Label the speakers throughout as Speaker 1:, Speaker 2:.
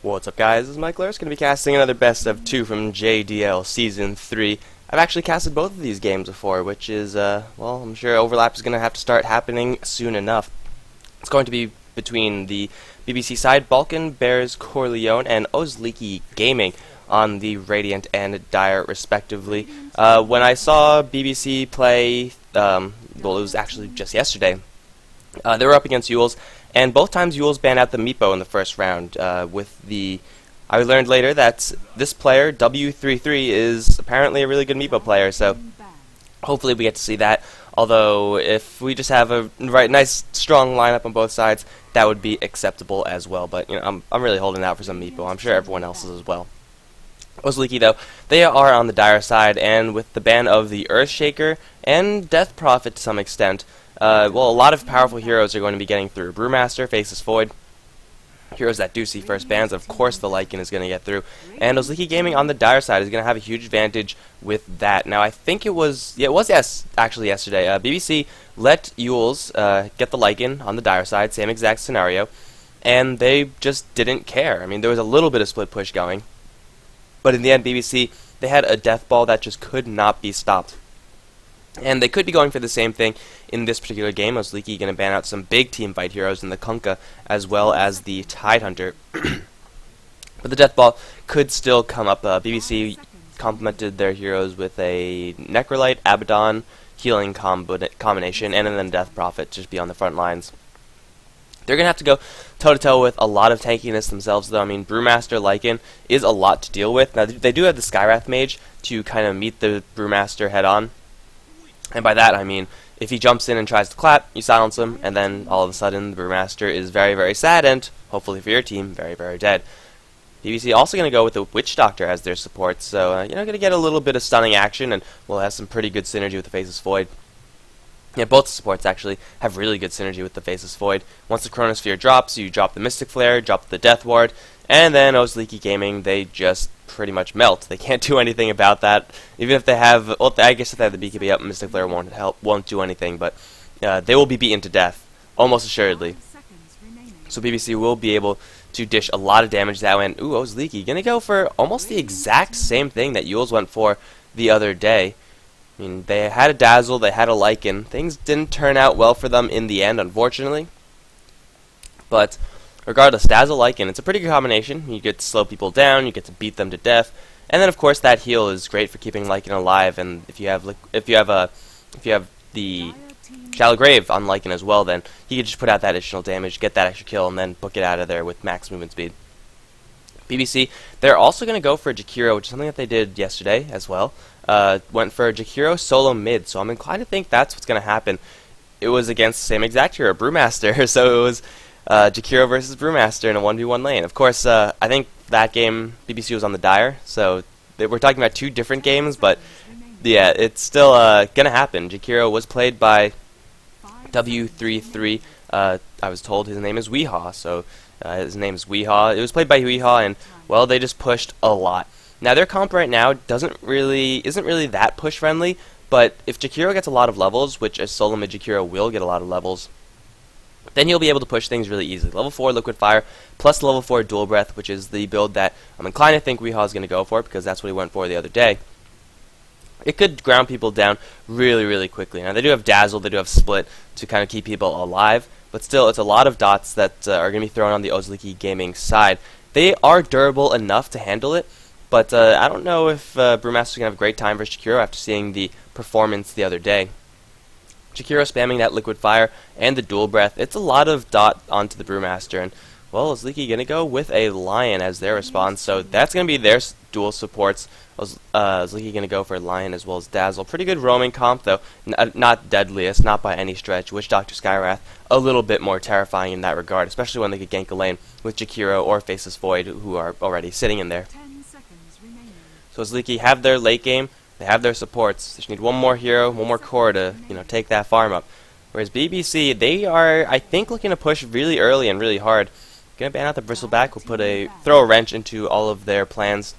Speaker 1: What's up, guys? This is Mike Lurs, going to be casting another best of 2 from JDL Season 3. I've actually casted both of these games before, which is, well, I'm sure overlap is going to have to start happening soon enough. It's going to be between the BBC side, Balkan Bears Corleone, and Oslik Gaming on the Radiant and Dire, respectively. When I saw BBC play, well, it was actually just yesterday, they were up against Yules, and both times Yules banned out the Meepo in the first round. I learned later that this player, W33, is apparently a really good Meepo player, so hopefully we get to see that. Although, if we just have a nice, strong lineup on both sides, that would be acceptable as well. But, you know, I'm really holding out for some Meepo. I'm sure everyone else is as well. Osliki, though, they are on the Dire side, and with the ban of the Earthshaker and Death Prophet to some extent, well, a lot of powerful heroes are going to be getting through. Brewmaster, Faceless Void, heroes that do see first bans, of course the Lycan is going to get through. And Oslik Gaming on the Dire side is going to have a huge advantage with that. Now, I think actually yesterday, BBC let Yules get the Lycan on the Dire side, same exact scenario, and they just didn't care. I mean, there was a little bit of split push going, but in the end, BBC, they had a death ball that just could not be stopped. And they could be going for the same thing in this particular game. Oslik going to ban out some big team fight heroes in the Kunkka as well as the Tidehunter. But the death ball could still come up. BBC complemented their heroes with a Necrolite, Abaddon, healing combination, and then Death Prophet to just be on the front lines. They're going to have to go toe-to-toe with a lot of tankiness themselves, though. I mean, Brewmaster Lycan is a lot to deal with. Now, they do have the Skywrath Mage to kind of meet the Brewmaster head-on. And by that, I mean, if he jumps in and tries to clap, you silence him, and then all of a sudden, the Brewmaster is very, very sad, and, hopefully for your team, very, very dead. BBC also going to go with the Witch Doctor as their support, so, you know, going to get a little bit of stunning action, and we'll have some pretty good synergy with the Faceless Void. Yeah, both supports actually have really good synergy with the Faceless Void. Once the Chronosphere drops, you drop the Mystic Flare, drop the Death Ward, and then Oslik Gaming, they just pretty much melt. They can't do anything about that. Even if they have, well, I guess if they have the BKB up, Mystic Flare won't do anything, but they will be beaten to death, almost assuredly. So BBC will be able to dish a lot of damage that way, and ooh, Oslik gonna go for almost the exact same thing that Yules went for the other day. I mean, they had a Dazzle, they had a Lycan. Things didn't turn out well for them in the end, unfortunately. But regardless, Dazzle, Lycan, it's a pretty good combination. You get to slow people down, you get to beat them to death, and then of course that heal is great for keeping Lycan alive. And if you have the Shallow Grave on Lycan as well, then he can just put out that additional damage, get that extra kill, and then book it out of there with max movement speed. BBC, they're also going to go for Jakiro, which is something that they did yesterday as well. Went for Jakiro solo mid, so I'm inclined to think that's what's going to happen. It was against the same exact hero, Brewmaster, so it was Jakiro versus Brewmaster in a 1v1 lane. Of course, I think that game, BBC was on the Dire, so we're talking about two different games, but yeah, it's still going to happen. Jakiro was played by W33. I was told his name is Weehaw, so his name is Weehaw. It was played by Weehaw, and, well, they just pushed a lot. Now, their comp right now isn't really that push-friendly, but if Jakiro gets a lot of levels, which a solo mid Jakiro will get a lot of levels, then he'll be able to push things really easily. Level 4 Liquid Fire, plus level 4 Dual Breath, which is the build that I'm inclined to think Weehaw is going to go for, because that's what he went for the other day. It could ground people down really, really quickly. Now, they do have Dazzle, they do have Split to kind of keep people alive, but still, it's a lot of dots that are going to be thrown on the Oslik Gaming side. They are durable enough to handle it, but I don't know if Brewmaster's going to have a great time versus Jakiro after seeing the performance the other day. Jakiro spamming that Liquid Fire and the Dual Breath, it's a lot of dot onto the Brewmaster, and, well, Oslik going to go with a Lion as their response, so that's going to be their dual supports. Oslik going to go for Lion as well as Dazzle. Pretty good roaming comp, though. Not deadliest, not by any stretch. Witch Doctor Skywrath, a little bit more terrifying in that regard, especially when they could gank a lane with Jakiro or Faceless Void, who are already sitting in there. So Oslik have their late game, they have their supports. They just need one more hero, one more core to, you know, take that farm up. Whereas BBC, they are, I think, looking to push really early and really hard. Gonna ban out the Bristleback, will throw a wrench into all of their plans.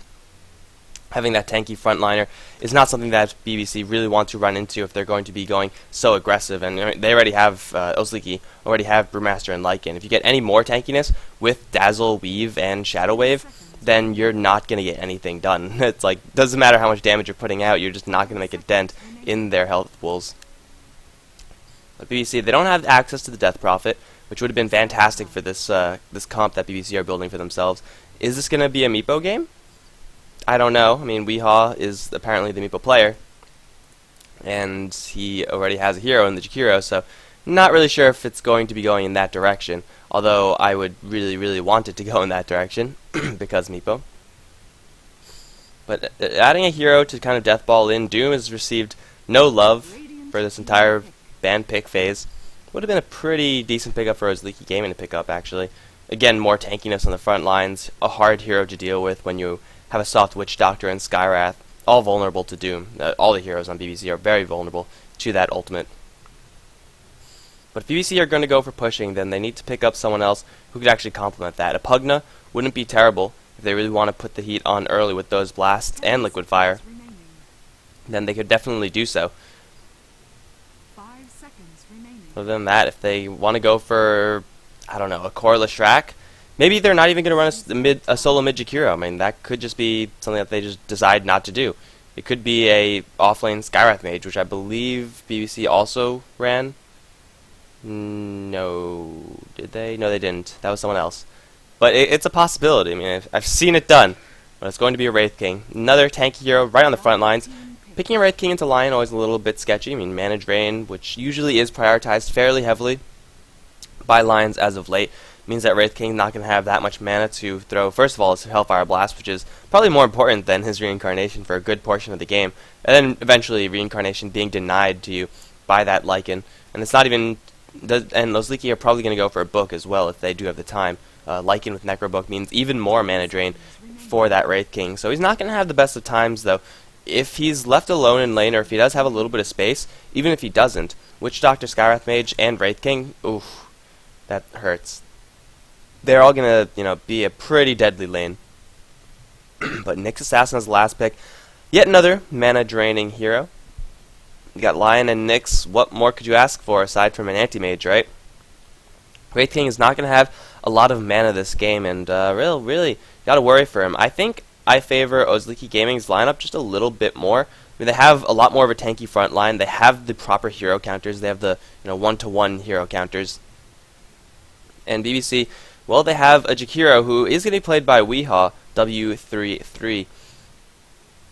Speaker 1: having that tanky frontliner is not something that BBC really want to run into if they're going to be going so aggressive. And they already have Oslik, already have Brewmaster and Lycan. If you get any more tankiness with Dazzle, Weave, and Shadow Wave, then you're not going to get anything done. It's like, doesn't matter how much damage you're putting out, you're just not going to make a dent in their health pools. But BBC, they don't have access to the Death Prophet, which would have been fantastic for this this comp that BBC are building for themselves. Is this going to be a Meepo game? I don't know. I mean, Weehaw is apparently the Meepo player, and he already has a hero in the Jakiro, so not really sure if it's going to be going in that direction, although I would really, really want it to go in that direction, because Meepo. But adding a hero to kind of deathball in, Doom has received no love for this entire band pick phase. Would have been a pretty decent pickup for Oslik Gaming to pick up, actually. Again, more tankiness on the front lines, a hard hero to deal with when you have a soft Witch Doctor and Skywrath, all vulnerable to Doom. All the heroes on BBC are very vulnerable to that ultimate. But if BBC are going to go for pushing, then they need to pick up someone else who could actually complement that. A Pugna wouldn't be terrible if they really want to put the heat on early with those blasts and liquid fire. Then they could definitely do so. Other than that, if they want to go for, I don't know, a Corliss Shrek, maybe they're not even going to run a solo mid Jakiro. I mean, that could just be something that they just decide not to do. It could be a offlane Skywrath Mage, which I believe BBC also ran. No, did they? No, they didn't. That was someone else. But it's a possibility. I mean, I've seen it done. But it's going to be a Wraith King. Another tanky hero right on the front lines. Picking a Wraith King into Lion always a little bit sketchy. I mean, Mana Drain, which usually is prioritized fairly heavily by Lions as of late, means that Wraith King's not going to have that much mana to throw. First of all, his Hellfire Blast, which is probably more important than his Reincarnation for a good portion of the game. And then eventually Reincarnation being denied to you by that Lycan. And it's not even... And those Leaky are probably going to go for a book as well if they do have the time. Lycan with Necrobook means even more mana drain for that Wraith King. So he's not going to have the best of times, though. If he's left alone in lane, or if he does have a little bit of space, even if he doesn't, Witch Doctor, Skywrath Mage, and Wraith King, oof, that hurts. They're all going to, be a pretty deadly lane. But Nyx Assassin is the last pick. Yet another mana-draining hero. You got Lion and Nyx. What more could you ask for aside from an anti-mage, right? Wraith King is not going to have a lot of mana this game, and really, got to worry for him. I think I favor Oslik Gaming's lineup just a little bit more. I mean, they have a lot more of a tanky front line. They have the proper hero counters. They have the one-to-one hero counters. And BBC, well, they have a Jakiro who is going to be played by Weehaw, W33.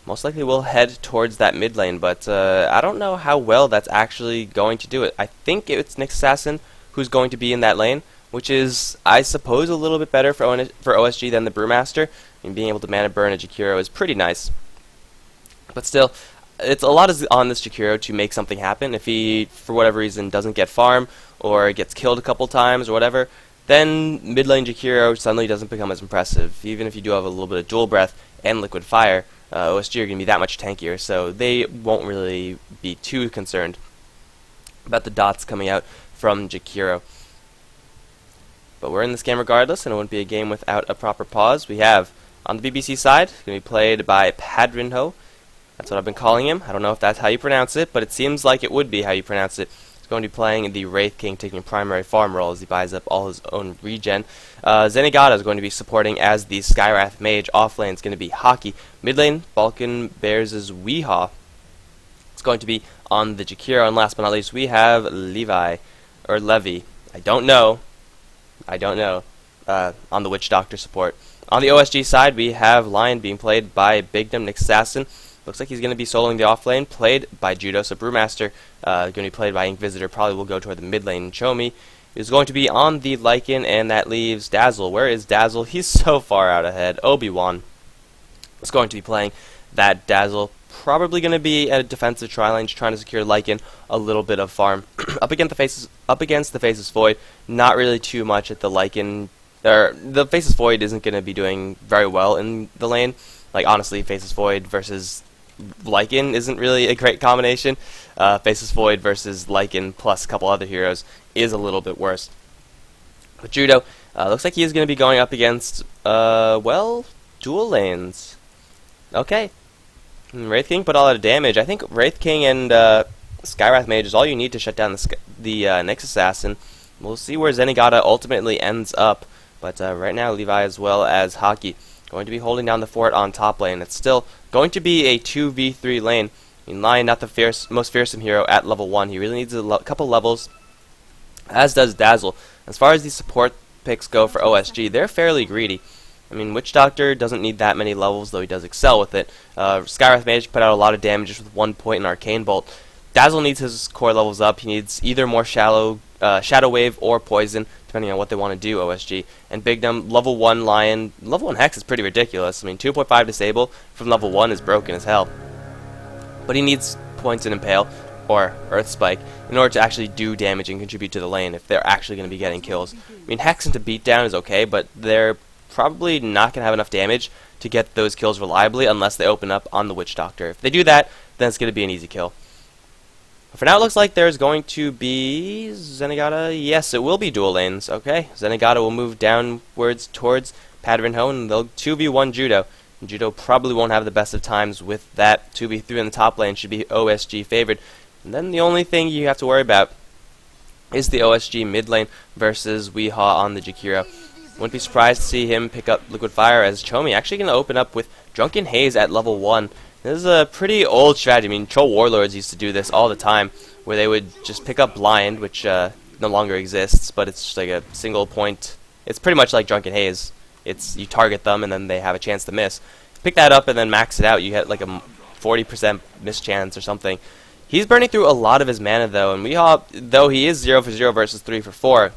Speaker 1: Most likely will head towards that mid lane, but I don't know how well that's actually going to do it. I think it's Nyx Assassin who's going to be in that lane, which is, I suppose, a little bit better for OSG than the Brewmaster. I mean, being able to mana burn a Jakiro is pretty nice. But still, it's a lot on this Jakiro to make something happen. If he, for whatever reason, doesn't get farm, or gets killed a couple times, or whatever, then mid lane Jakiro suddenly doesn't become as impressive. Even if you do have a little bit of dual breath and liquid fire, OSG are going to be that much tankier, so they won't really be too concerned about the dots coming out from Jakiro. But we're in this game regardless, and it wouldn't be a game without a proper pause. We have, on the BBC side, going to be played by Padrinho. That's what I've been calling him. I don't know if that's how you pronounce it, but it seems like it would be how you pronounce it. He's going to be playing the Wraith King, taking a primary farm role as he buys up all his own regen. Zenigata is going to be supporting as the Skywrath Mage. Offlane is going to be Hockey. Mid lane, Balkan Bears' Weehaw. It's going to be on the Jakiro. And last but not least, we have Levi. I don't know. On the Witch Doctor support. On the OSG side, we have Lion being played by Bigdom Nyx Assassin. Looks like he's going to be soloing the offlane, played by Judo. So Brewmaster, going to be played by Inquisitor, probably will go toward the mid lane and Chomi. Is going to be on the Lycan, and that leaves Dazzle. Where is Dazzle? He's so far out ahead. Obi-Wan is going to be playing that Dazzle. Probably going to be at a defensive tri-lane, just trying to secure Lycan a little bit of farm. Up against the Faceless Void, not really too much at the Lycan. The Faceless Void isn't going to be doing very well in the lane. Like, honestly, Faceless Void versus Lycan isn't really a great combination. Faceless Void versus Lycan plus a couple other heroes is a little bit worse. But Judo, looks like he is going to be going up against, dual lanes. Okay. Wraith King put a lot of damage. I think Wraith King and Skywrath Mage is all you need to shut down the Nyx Assassin. We'll see where Zenigata ultimately ends up. But right now, Levi as well as Hockey going to be holding down the fort on top lane. It's still going to be a 2v3 lane. I mean, Lion, not the most fearsome hero at level 1. He really needs a couple levels, as does Dazzle. As far as the support picks go for OSG, they're fairly greedy. I mean, Witch Doctor doesn't need that many levels, though he does excel with it. Skywrath Mage put out a lot of damage just with 1 point in Arcane Bolt. Dazzle needs his core levels up. He needs either more Shadow Wave or Poison, depending on what they want to do, OSG. And Big Dumb, level 1 Lion, level 1 Hex is pretty ridiculous. I mean, 2.5 Disable from level 1 is broken as hell. But he needs points in Impale or Earth Spike in order to actually do damage and contribute to the lane if they're actually going to be getting kills. I mean, Hex into Beatdown is okay, but they're probably not going to have enough damage to get those kills reliably unless they open up on the Witch Doctor. If they do that, then it's going to be an easy kill. For now, it looks like there's going to be Zenigata. Yes, it will be dual lanes. Okay, Zenigata will move downwards towards Padrinho, and they'll 2v1 Judo. And Judo probably won't have the best of times with that. 2v3 in the top lane should be OSG favored. And then the only thing you have to worry about is the OSG mid lane versus Weehaw on the Jakiro. Wouldn't be surprised to see him pick up Liquid Fire, as Chomi actually going to open up with Drunken Haze at level 1. This is a pretty old strategy. I mean, Troll Warlords used to do this all the time, where they would just pick up Blind, which no longer exists, but it's just like a single point. It's pretty much like Drunken Haze. It's you target them, and then they have a chance to miss. Pick that up and then max it out. You get like a 40% miss chance or something. He's burning through a lot of his mana, though, and Weehaw, though he is 0 for 0 versus 3 for 4,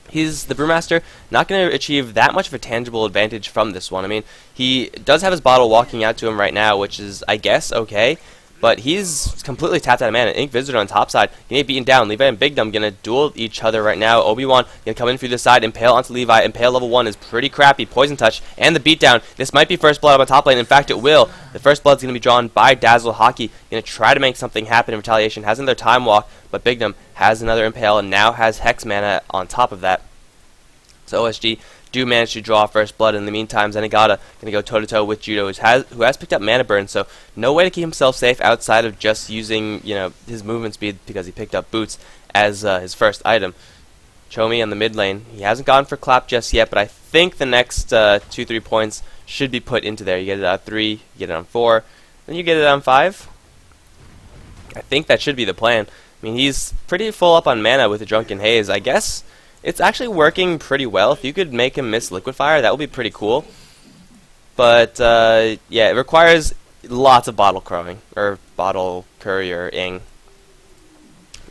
Speaker 1: he's the Brewmaster, not going to achieve that much of a tangible advantage from this one. I mean, he does have his bottle walking out to him right now, which is, I guess, okay. But he's completely tapped out of mana. Ink Visitor on top side, getting beaten down. Levi and Big Dumb going to duel each other right now. Obi-Wan going to come in through the side, Impale onto Levi. Impale level 1 is pretty crappy. Poison Touch and the beatdown. This might be first blood on top lane. In fact, it will. The first blood's going to be drawn by Dazzle. Hockey going to try to make something happen in retaliation. Has another Time Walk, but Big Dumb has another Impale and now has Hex mana on top of that. So OSG do manage to draw first blood. In the meantime, Zenigata going to go toe-to-toe with Judo, who has picked up mana burn, so no way to keep himself safe outside of just using his movement speed, because he picked up boots as his first item. Chomi on the mid lane, he hasn't gone for clap just yet, but I think the next 2-3 points should be put into there. You get it on 3, you get it on 4, then you get it on 5. I think that should be the plan. I mean, he's pretty full up on mana with the Drunken Haze. I guess it's actually working pretty well. If you could make him miss Liquid Fire, that would be pretty cool. But, yeah, it requires lots of bottle crowing, or bottle currying.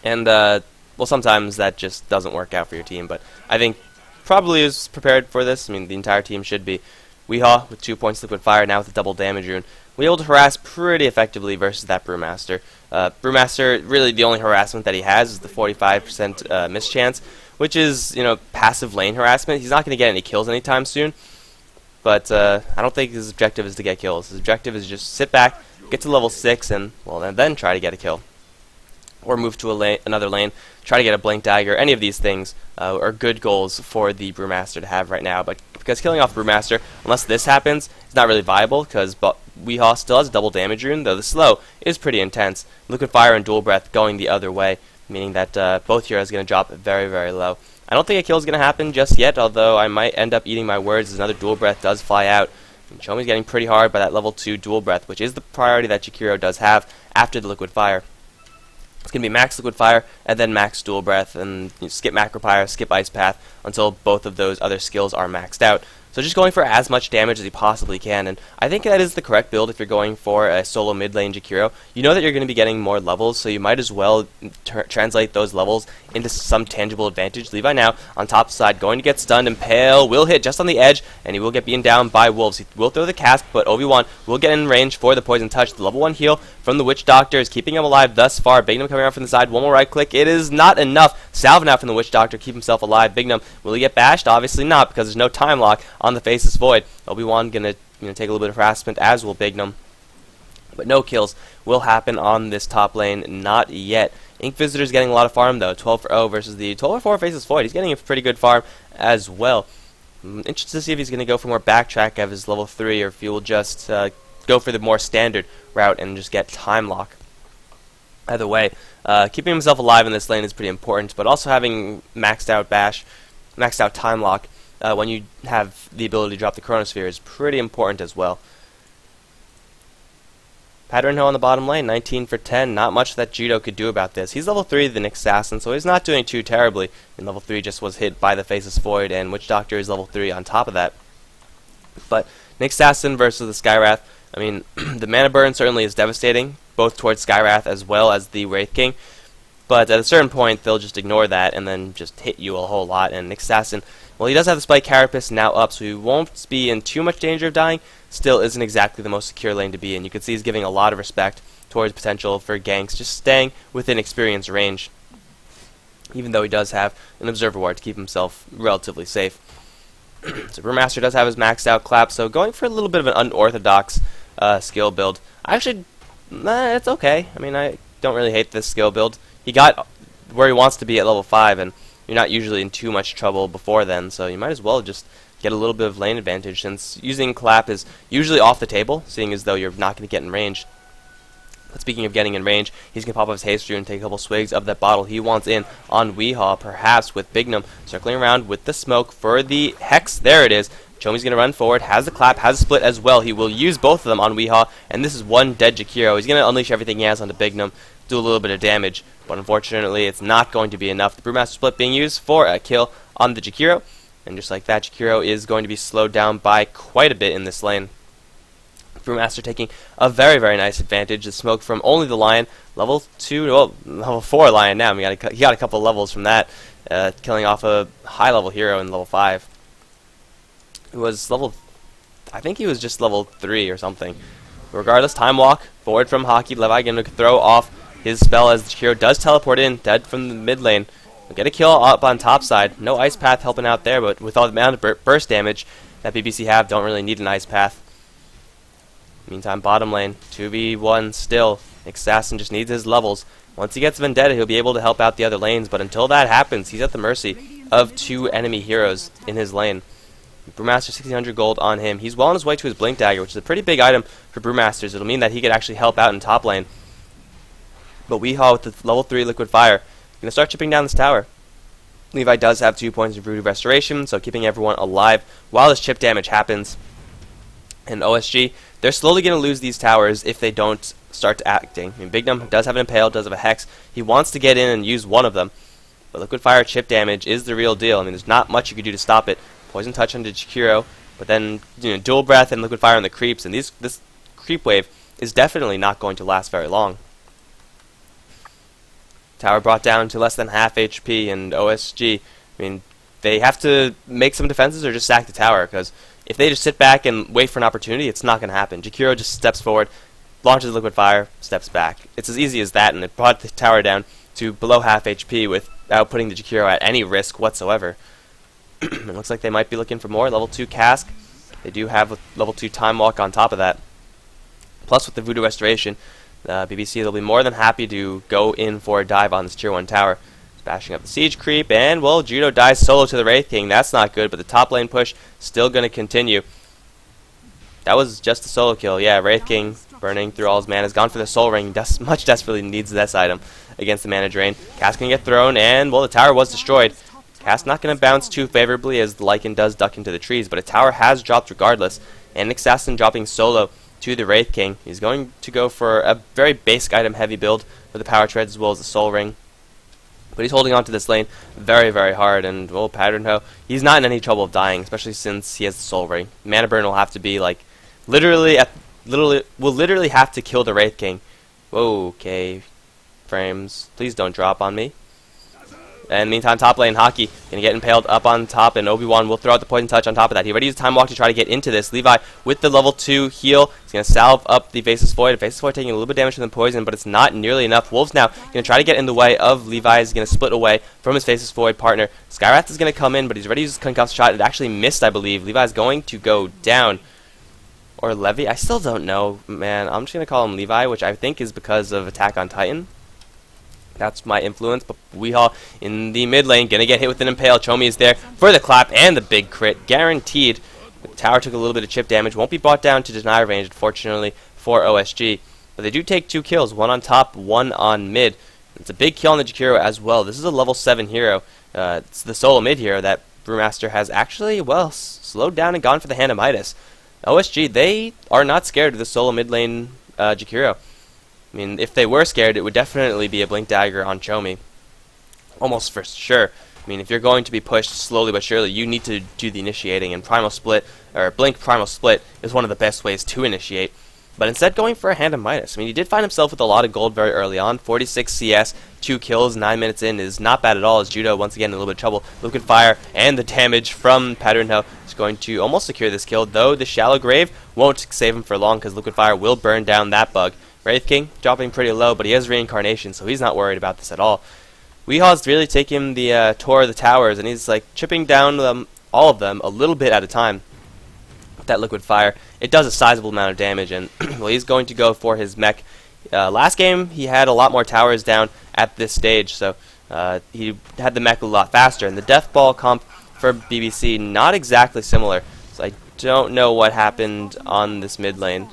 Speaker 1: And, well, sometimes that just doesn't work out for your team, but I think probably is prepared for this. I mean, the entire team should be. Weehaw with 2 points Liquid Fire, now with the double damage rune. We're able to harass pretty effectively versus that Brewmaster. Brewmaster, really the only harassment that he has is the 45% miss chance, which is, passive lane harassment. He's not going to get any kills anytime soon, but I don't think his objective is to get kills. His objective is just sit back, get to level 6, and, well, then try to get a kill. Or move to another lane, try to get a Blink Dagger. Any of these things are good goals for the Brewmaster to have right now, but because killing off Brewmaster, unless this happens, it's not really viable, because Weehaw still has a double damage rune, though the slow is pretty intense. Liquid Fire and Dual Breath going the other way, meaning that both heroes are going to drop very, very low. I don't think a kill is going to happen just yet, although I might end up eating my words as another Dual Breath does fly out. Chomi's getting pretty hard by that level 2 Dual Breath, which is the priority that Jakiro does have after the Liquid Fire. It's going to be max Liquid Fire, and then max Dual Breath, and skip Macro Pyre, skip Ice Path, until both of those other skills are maxed out. So just going for as much damage as he possibly can, and I think that is the correct build if you're going for a solo mid lane Jakiro. You know that you're going to be getting more levels, so you might as well translate those levels into some tangible advantage. Levi now on top side, going to get stunned. Impale will hit just on the edge, and he will get beaten down by wolves. He will throw the cast, but Obi-Wan will get in range for the Poison Touch. The level 1 heal from the Witch Doctor is keeping him alive thus far. Bignum coming around from the side, one more right click. It is not enough. Salvin out from the Witch Doctor, keep himself alive. Bignum, will he get bashed? Obviously not, because there's no time lock on the Faceless Void. Obi-Wan gonna take a little bit of harassment, as will Bignum. But no kills will happen on this top lane, not yet. Ink Visitor's getting a lot of farm though, 12 for 0 versus the 12 for 4 Faceless Void. He's getting a pretty good farm as well. I'm interested to see if he's going to go for more backtrack of his level 3, or if he will just go for the more standard route and just get time lock. Either way, keeping himself alive in this lane is pretty important, but also having maxed out bash, maxed out time lock when you have the ability to drop the chronosphere is pretty important as well. Pattern Hill on the bottom lane, 19 for 10. Not much that Judo could do about this. He's level 3, the Nick Assassin, so he's not doing too terribly. And level 3 just was hit by the Faceless Void, and Witch Doctor is level 3 on top of that. But Nick Assassin versus the Skywrath, I mean, the mana burn certainly is devastating, both towards Skywrath as well as the Wraith King. But at a certain point, they'll just ignore that and then just hit you a whole lot. And Nick Assassin, well, he does have the Spike Carapace now up, so he won't be in too much danger of dying. Still isn't exactly the most secure lane to be in. You can see he's giving a lot of respect towards potential for ganks, just staying within experience range, even though he does have an Observer Ward to keep himself relatively safe. So Brewmaster does have his maxed out clap, so going for a little bit of an unorthodox skill build. Actually, it's okay. I mean, I don't really hate this skill build. He got where he wants to be at level 5, and you're not usually in too much trouble before then, so you might as well just get a little bit of lane advantage, since using clap is usually off the table, seeing as though you're not going to get in range. But speaking of getting in range, he's going to pop up his haste rune and take a couple swigs of that bottle he wants in on Weehaw, perhaps with Bignum circling around with the smoke for the Hex. There it is. Chomi's going to run forward, has the clap, has a split as well. He will use both of them on Weehaw, and this is one dead Jakiro. He's going to unleash everything he has onto Bignum, do a little bit of damage, but unfortunately it's not going to be enough. The Brewmaster split being used for a kill on the Jakiro, and just like that, Jakiro is going to be slowed down by quite a bit in this lane. Brewmaster taking a very, very nice advantage. The smoke from only the Lion, level 2, well, level 4 Lion now. He got a couple levels from that, killing off a high-level hero in level 5. It was level, I think he was just level 3 or something. Regardless, time walk, forward from Hockey. Levi going to throw off his spell as the Jakiro does teleport in, dead from the mid lane. We'll get a kill up on top side. No Ice Path helping out there, but with all the amount of burst damage that BBC have, don't really need an Ice Path. Meantime, bottom lane, 2v1 still. Nick Assassin just needs his levels. Once he gets Vendetta, he'll be able to help out the other lanes, but until that happens, he's at the mercy of 2 enemy heroes in his lane. Brewmaster 1600 gold on him. He's well on his way to his Blink Dagger, which is a pretty big item for Brewmasters. It'll mean that he could actually help out in top lane. But Weehaw with the level 3 Liquid Fire, going to start chipping down this tower. Levi does have 2 points of Voodoo Restoration, so keeping everyone alive while this chip damage happens. And OSG, they're slowly going to lose these towers if they don't start acting. I mean, Bignum does have an Impale, does have a Hex. He wants to get in and use one of them. But Liquid Fire chip damage is the real deal. I mean, there's not much you can do to stop it. Poison Touch onto Jakiro, but then Dual Breath and Liquid Fire on the creeps, and this creep wave is definitely not going to last very long. Tower brought down to less than half HP, and OSG, I mean, they have to make some defenses or just sack the tower, because if they just sit back and wait for an opportunity, it's not going to happen. Jakiro just steps forward, launches Liquid Fire, steps back. It's as easy as that, and it brought the tower down to below half HP without putting the Jakiro at any risk whatsoever. It looks like they might be looking for more. Level 2 Cask. They do have a level 2 Time Walk on top of that. Plus with the Voodoo Restoration, BBC will be more than happy to go in for a dive on this Tier 1 tower. Bashing up the Siege Creep, and, well, Judo dies solo to the Wraith King. That's not good, but the top lane push still going to continue. That was just a solo kill. Yeah, Wraith King burning through all his mana. Has gone for the Soul Ring. Much desperately needs this item against the mana drain. Cask going to get thrown, and, well, the tower was destroyed. Cask not going to bounce too favorably as the Lycan does duck into the trees, but a tower has dropped regardless. And Nick Assassin dropping solo to the Wraith King. He's going to go for a very basic item heavy build with the Power Treads as well as the Soul Ring. But he's holding on to this lane very, very hard, and, well, Pattern Hoe, he's not in any trouble of dying, especially since he has the Soul Ring. Mana burn will have to be, like, literally have to kill the Wraith King. Whoa, okay, frames, please don't drop on me. And meantime, top lane, Hockey going to get impaled up on top, and Obi-Wan will throw out the Poison Touch on top of that. He already used Time Walk to try to get into this. Levi with the level 2 heal. He's going to salve up the Faceless Void. Faceless Void taking a little bit of damage from the poison, but it's not nearly enough. Wolves now going to try to get in the way of Levi. He's going to split away from his Faceless Void partner. Skywrath is going to come in, but he's already used his Concuff shot. It actually missed, I believe. Levi's going to go down. Or Levi. I still don't know, man. I'm just going to call him Levi, which I think is because of Attack on Titan. That's my influence, but Weehaw in the mid lane, gonna get hit with an Impale. Chomi is there for the clap and the big crit, guaranteed. The tower took a little bit of chip damage, won't be brought down to deny range, unfortunately. for OSG. But they do take 2 kills, 1 on top, 1 on mid. It's a big kill on the Jakiro as well. This is a level 7 hero. It's the solo mid hero that Brewmaster has actually, well, slowed down and gone for the Hand of Midas. OSG, they are not scared of the solo mid lane Jakiro. I mean, if they were scared, it would definitely be a Blink Dagger on Chomi. Almost for sure. I mean, if you're going to be pushed slowly but surely, you need to do the initiating, and Primal Split, or Blink Primal Split, is one of the best ways to initiate. But instead going for a Hand of Midas. I mean, he did find himself with a lot of gold very early on. 46 CS, 2 kills, 9 minutes in is not bad at all, as Judo, once again, in a little bit of trouble. Liquid Fire and the damage from Patternho is going to almost secure this kill, though the Shallow Grave won't save him for long, because Liquid Fire will burn down that bug. Wraith King dropping pretty low, but he has Reincarnation, so he's not worried about this at all. Weehaw's really taking the tour of the towers, and he's like chipping down all of them a little bit at a time. With that Liquid Fire, it does a sizable amount of damage, and well, he's going to go for his mech. Last game, he had a lot more towers down at this stage, so he had the mech a lot faster. And the Death Ball comp for BBC, not exactly similar, so I don't know what happened on this mid lane,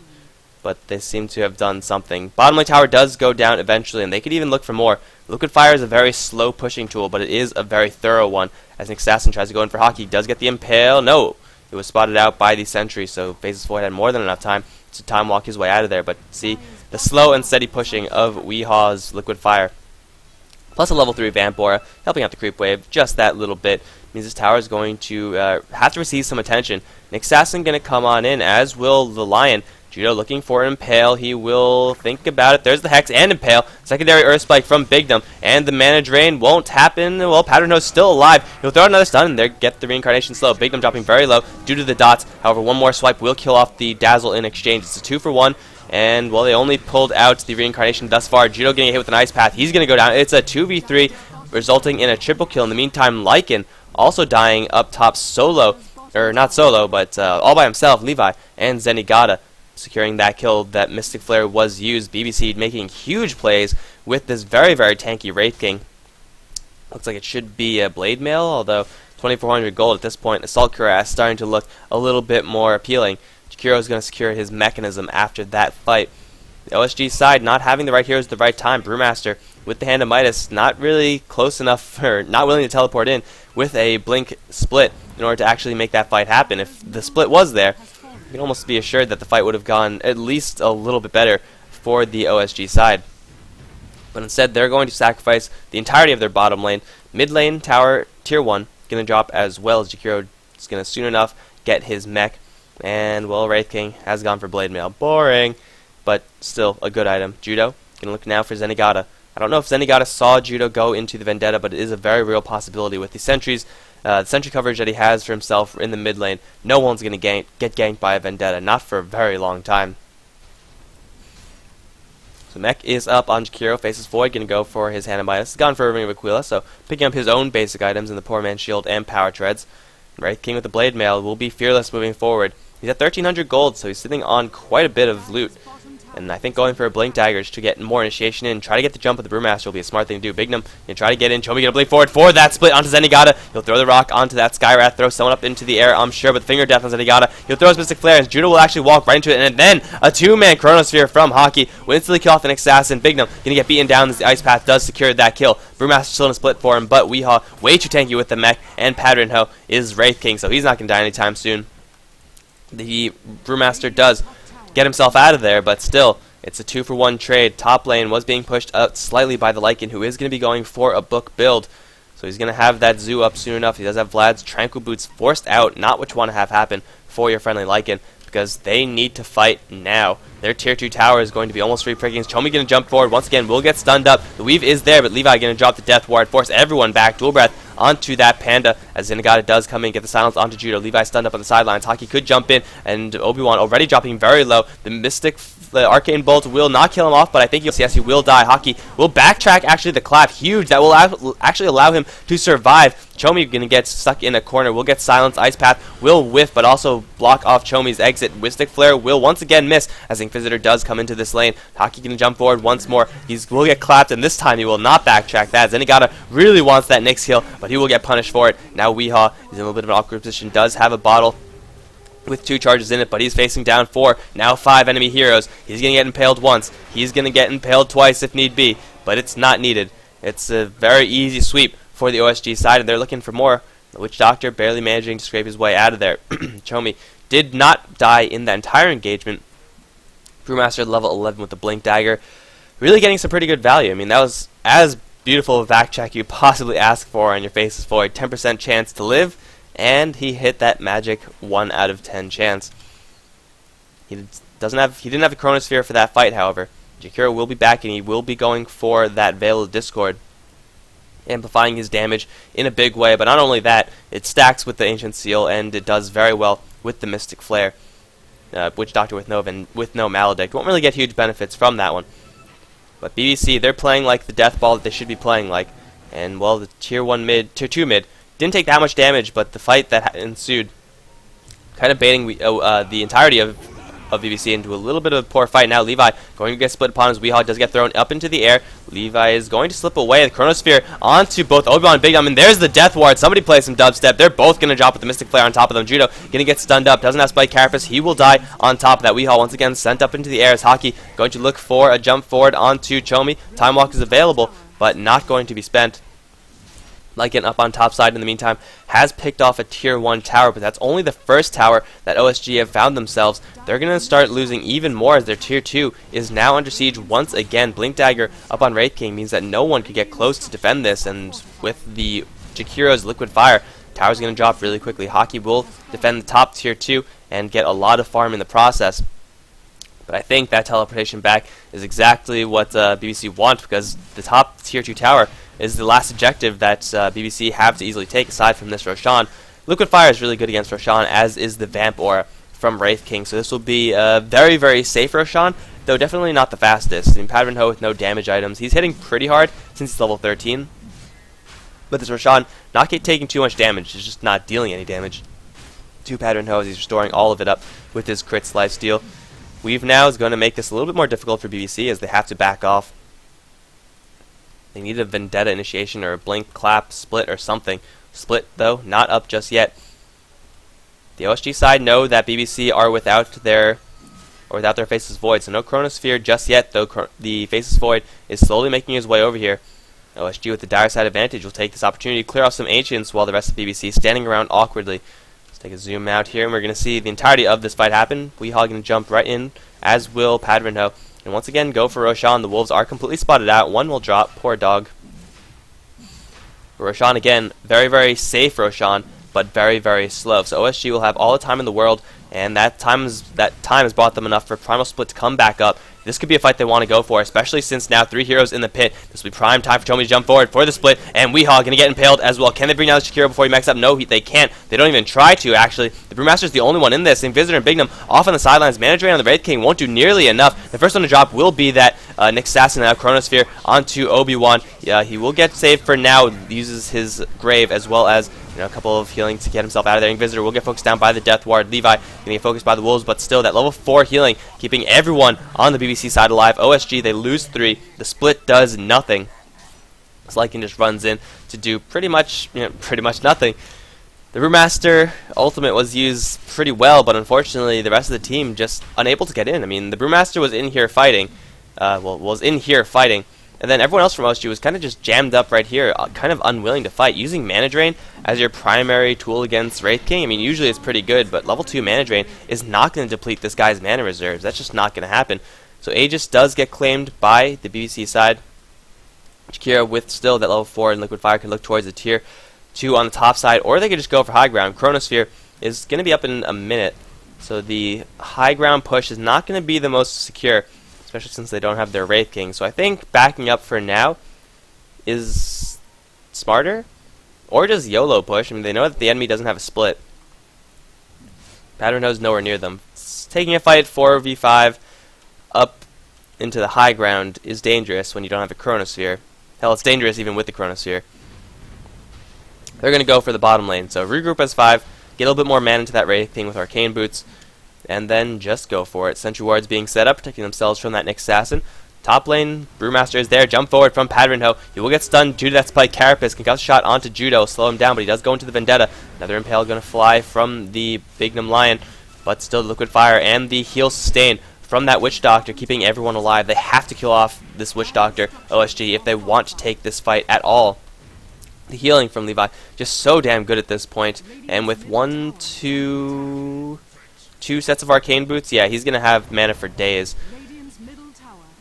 Speaker 1: but they seem to have done something. Bottom lane tower does go down eventually, and they could even look for more. Liquid Fire is a very slow pushing tool, but it is a very thorough one. As Nick Assassin tries to go in for Hockey, he does get the Impale. No, it was spotted out by the Sentry, so Phases Void had more than enough time to time walk his way out of there. But see, the slow and steady pushing of Weehaw's Liquid Fire, plus a level 3 Vampora, helping out the creep wave just that little bit, means this tower is going to have to receive some attention. Nick Assassin going to come on in, as will the Lion. Judo looking for an Impale. He will think about it. There's the Hex and Impale. Secondary Earth Spike from Bigdom. And the Mana Drain won't happen. Well, Patternho's still alive. He'll throw another stun in there, get the Reincarnation slow. Bigdom dropping very low due to the dots. However, one more swipe will kill off the Dazzle in exchange. It's a 2 for 1. And, well, they only pulled out the Reincarnation thus far. Judo getting hit with an Ice Path. He's going to go down. It's a 2v3, resulting in a triple kill. In the meantime, Lycan also dying up top solo. Or not solo, but all by himself. Levi and Zenigata securing that kill that Mystic Flare was used. BBC making huge plays with this very, very tanky Wraith King. Looks like it should be a Blade Mail, although 2,400 gold at this point. Assault Cuirass starting to look a little bit more appealing. Jakiro is going to secure his mechanism after that fight. The OSG side not having the right heroes at the right time. Brewmaster with the Hand of Midas not really close enough, or not willing to teleport in with a Blink split in order to actually make that fight happen. If the split was there, you can almost be assured that the fight would have gone at least a little bit better for the OSG side. But instead, they're going to sacrifice the entirety of their bottom lane. Mid lane, tower, tier 1, going to drop as well, as Jakiro is going to soon enough get his mech. And, well, Wraith King has gone for Blade Mail. Boring, but still a good item. Judo, going to look now for Zenigata. I don't know if Zenigata saw Judo go into the Vendetta, but it is a very real possibility with the sentries. The sentry coverage that he has for himself in the mid lane. No one's going to get ganked by a Vendetta, not for a very long time. So mech is up on Jakiro, Faces Void, going to go for his Hand of Midas. He's gone for a Ring of Aquila, so picking up his own basic items in the Poor Man's Shield and Power Treads. Wraith King with the Blade Mail will be fearless moving forward. He's at 1,300 gold, so he's sitting on quite a bit of loot. And I think going for a Blink Daggers to get more initiation in, try to get the jump with the Brewmaster will be a smart thing to do. Bignum, you try to get in. Chomi gonna blade forward for that split onto Zenigata. He'll throw the rock onto that Skywrath, throw someone up into the air, I'm sure, but Finger Death on Zenigata. He'll throw his Mystic Flare, and Judo will actually walk right into it, and then a 2-man Chronosphere from Hockey will instantly kill off an Assassin. Bignum gonna get beaten down as the Ice Path does secure that kill. Brewmaster still in a split for him, but Weehaw way too tanky with the mech, and Patternho is Wraith King, so he's not gonna die anytime soon. The Brewmaster does get himself out of there, but still, it's a 2-for-1 trade. Top lane was being pushed up slightly by the Lycan, who is going to be going for a book build. So he's going to have that Zoo up soon enough. He does have Vlad's Tranquil Boots forced out, not what you want to have happen for your friendly Lycan, because they need to fight now. Their tier 2 tower is going to be almost free prickings. Chomi going to jump forward once again, will get stunned up. The weave is there, but Levi going to drop the Death Ward, force everyone back. Dual Breath onto that Panda, as Zenigata does come in, get the silence onto Judo. Levi stunned up on the sidelines. Hockey could jump in, and Obi-Wan already dropping very low. The Arcane Bolt will not kill him off, but I think he will die. Hockey will backtrack actually the clap. Huge. That will actually allow him to survive. Chomi going to get stuck in a corner. Will get silenced. Ice Path will whiff, but also block off Chomi's exit. Mystic Flare will once again miss, as Inquisitor does come into this lane. Hockey going to jump forward once more. He will get clapped, and this time he will not backtrack that. Zenigata really wants that Nyx heal, but he will get punished for it. Now Weehaw is in a little bit of an awkward position. Does have a bottle. with 2 charges in it, but he's facing down 4, now 5 enemy heroes. He's going to get impaled once. He's going to get impaled twice if need be, but it's not needed. It's a very easy sweep for the OSG side, and they're looking for more. The Witch Doctor barely managing to scrape his way out of there. Chomi did not die in the entire engagement. Brewmaster level 11 with the Blink Dagger. Really getting some pretty good value. I mean, that was as beautiful a vac check you possibly ask for on your Faceless Void. 10% chance to live, and he hit that magic 1 out of 10 chance. He didn't have the Chronosphere for that fight, however. Jakiro will be back, and he will be going for that Veil of Discord, amplifying his damage in a big way. But not only that, it stacks with the Ancient Seal, and it does very well with the Mystic Flare. Witch Doctor with no Maledict won't really get huge benefits from that one. But BBC, they're playing like the Death Ball that they should be playing like. And, well, the Tier 2 mid didn't take that much damage, but the fight that ensued kind of baiting the entirety of BBC into a little bit of a poor fight. Now Levi going to get split upon his Weehawk, does get thrown up into the air. Levi is going to slip away. The Chronosphere onto both Obi-Wan and Big Dom, and there's the Death Ward. Somebody play some dubstep. They're both going to drop with the Mystic Flare on top of them. Judo going to get stunned up. Doesn't have Spike Carapace. He will die on top of that. Weehawk once again sent up into the air as Hockey going to look for a jump forward onto Chomi. Time Walk is available, but not going to be spent. Like getting up on top side in the meantime, has picked off a Tier 1 tower, but that's only the first tower that OSG have found themselves. They're going to start losing even more as their Tier 2 is now under siege once again. Blink Dagger up on Wraith King means that no one could get close to defend this, and with the Jakiro's Liquid Fire, tower's going to drop really quickly. Hockey will defend the top Tier 2 and get a lot of farm in the process. But I think that teleportation back is exactly what BBC want, because the top Tier 2 tower is the last objective that BBC have to easily take aside from this Roshan. Liquid Fire is really good against Roshan, as is the Vamp Aura from Wraith King, so this will be a very, very safe Roshan, though definitely not the fastest. I mean, Padron Ho with no damage items. He's hitting pretty hard since he's level 13, but this Roshan not taking too much damage. He's just not dealing any damage to Padron Ho as he's restoring all of it up with his crits lifesteal. Weave now is going to make this a little bit more difficult for BBC as they have to back off. They need a Vendetta initiation or a Blink, Clap, Split, or something. Split, though, not up just yet. The OSG side know that BBC are without their Faceless Void, so no Chronosphere just yet, though the Faceless Void is slowly making his way over here. OSG with the dire side advantage will take this opportunity to clear off some Ancients while the rest of BBC standing around awkwardly. Let's take a zoom out here, and we're going to see the entirety of this fight happen. Weehawk going to jump right in, as will Padron Ho. And once again, go for Roshan. The Wolves are completely spotted out. One will drop. Poor dog. Roshan, again, very, very safe Roshan, but very, very slow. So OSG will have all the time in the world, and that time has brought them enough for Primal Split to come back up. This could be a fight they want to go for, especially since now 3 heroes in the pit. This will be prime time for Chomi to jump forward for the split, and Weehawk going to get impaled as well. Can they bring down the Shakira before he max up? No, they can't. They don't even try to, actually. The Brewmaster is the only one in this. Inquisitor and Bignum off on the sidelines. Mana Drain on the Wraith King won't do nearly enough. The first one to drop will be that Nick Assassin out Chronosphere onto Obi-Wan. He will get saved for now. Uses his Grave as well as a couple of healing to get himself out of there. Inquisitor will get focused down by the Death Ward. Levi getting focused by the Wolves, but still that level 4 healing, keeping everyone on the BBC side alive. OSG, they lose 3. The split does nothing. Slykin just runs in to do pretty much nothing. The Brewmaster ultimate was used pretty well, but unfortunately the rest of the team just unable to get in. I mean, the Brewmaster was in here fighting, and then everyone else from OSG was kind of just jammed up right here, kind of unwilling to fight. Using Mana Drain as your primary tool against Wraith King, I mean, usually it's pretty good, but level 2 Mana Drain is not going to deplete this guy's mana reserves. That's just not going to happen. So Aegis does get claimed by the BBC side. Shakira with still that level 4 and Liquid Fire can look towards the Tier 2 on the top side, or they could just go for high ground. Chronosphere is going to be up in a minute, so the high ground push is not going to be the most secure, especially since they don't have their Wraith King. So I think backing up for now is smarter, or just YOLO push. I mean, they know that the enemy doesn't have a split. Padron Ho's nowhere near them. Taking a fight 4v5 up into the high ground is dangerous when you don't have a Chronosphere. Hell, it's dangerous even with the Chronosphere. They're going to go for the bottom lane. So regroup as 5, get a little bit more mana into that Wraith King with Arcane Boots, and then just go for it. Sentry Wards being set up, protecting themselves from that Nick Assassin. Top lane, Brewmaster is there. Jump forward from Padron Ho. He will get stunned due to that Spike Carapace. Concussive shot onto Judo, slow him down, but he does go into the Vendetta. Another Impale going to fly from the Bignum Lion. but still Liquid Fire and the heal sustain from that Witch Doctor, keeping everyone alive. They have to kill off this Witch Doctor, OSG, if they want to take this fight at all. The healing from Levi, just so damn good at this point. And with two sets of Arcane Boots, yeah, he's going to have mana for days.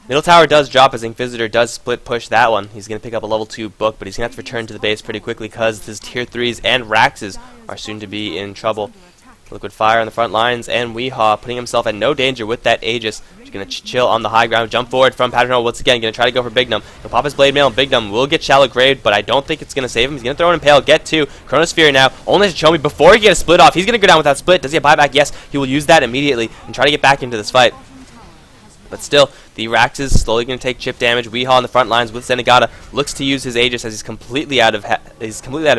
Speaker 1: Middle tower does drop as Inquisitor does split push that one. He's going to pick up a level 2 book, but he's going to have to return to the base pretty quickly because his tier 3s and Raxes are soon to be in trouble. Liquid Fire on the front lines, and Weehaw putting himself at no danger with that Aegis. He's going to chill on the high ground, jump forward from Pattern once again, going to try to go for Bignum. He'll pop his Blade Mail, and Bignum will get Shallow Grave, but I don't think it's going to save him. He's going to throw an Impale, get 2, Chronosphere now, only to Chomi before he gets a split off. He's going to go down with that split. Does he have buyback? Yes, he will use that immediately and try to get back into this fight. But still, the Rax is slowly going to take chip damage. Weehaw on the front lines with Zenigata looks to use his Aegis as he's completely out of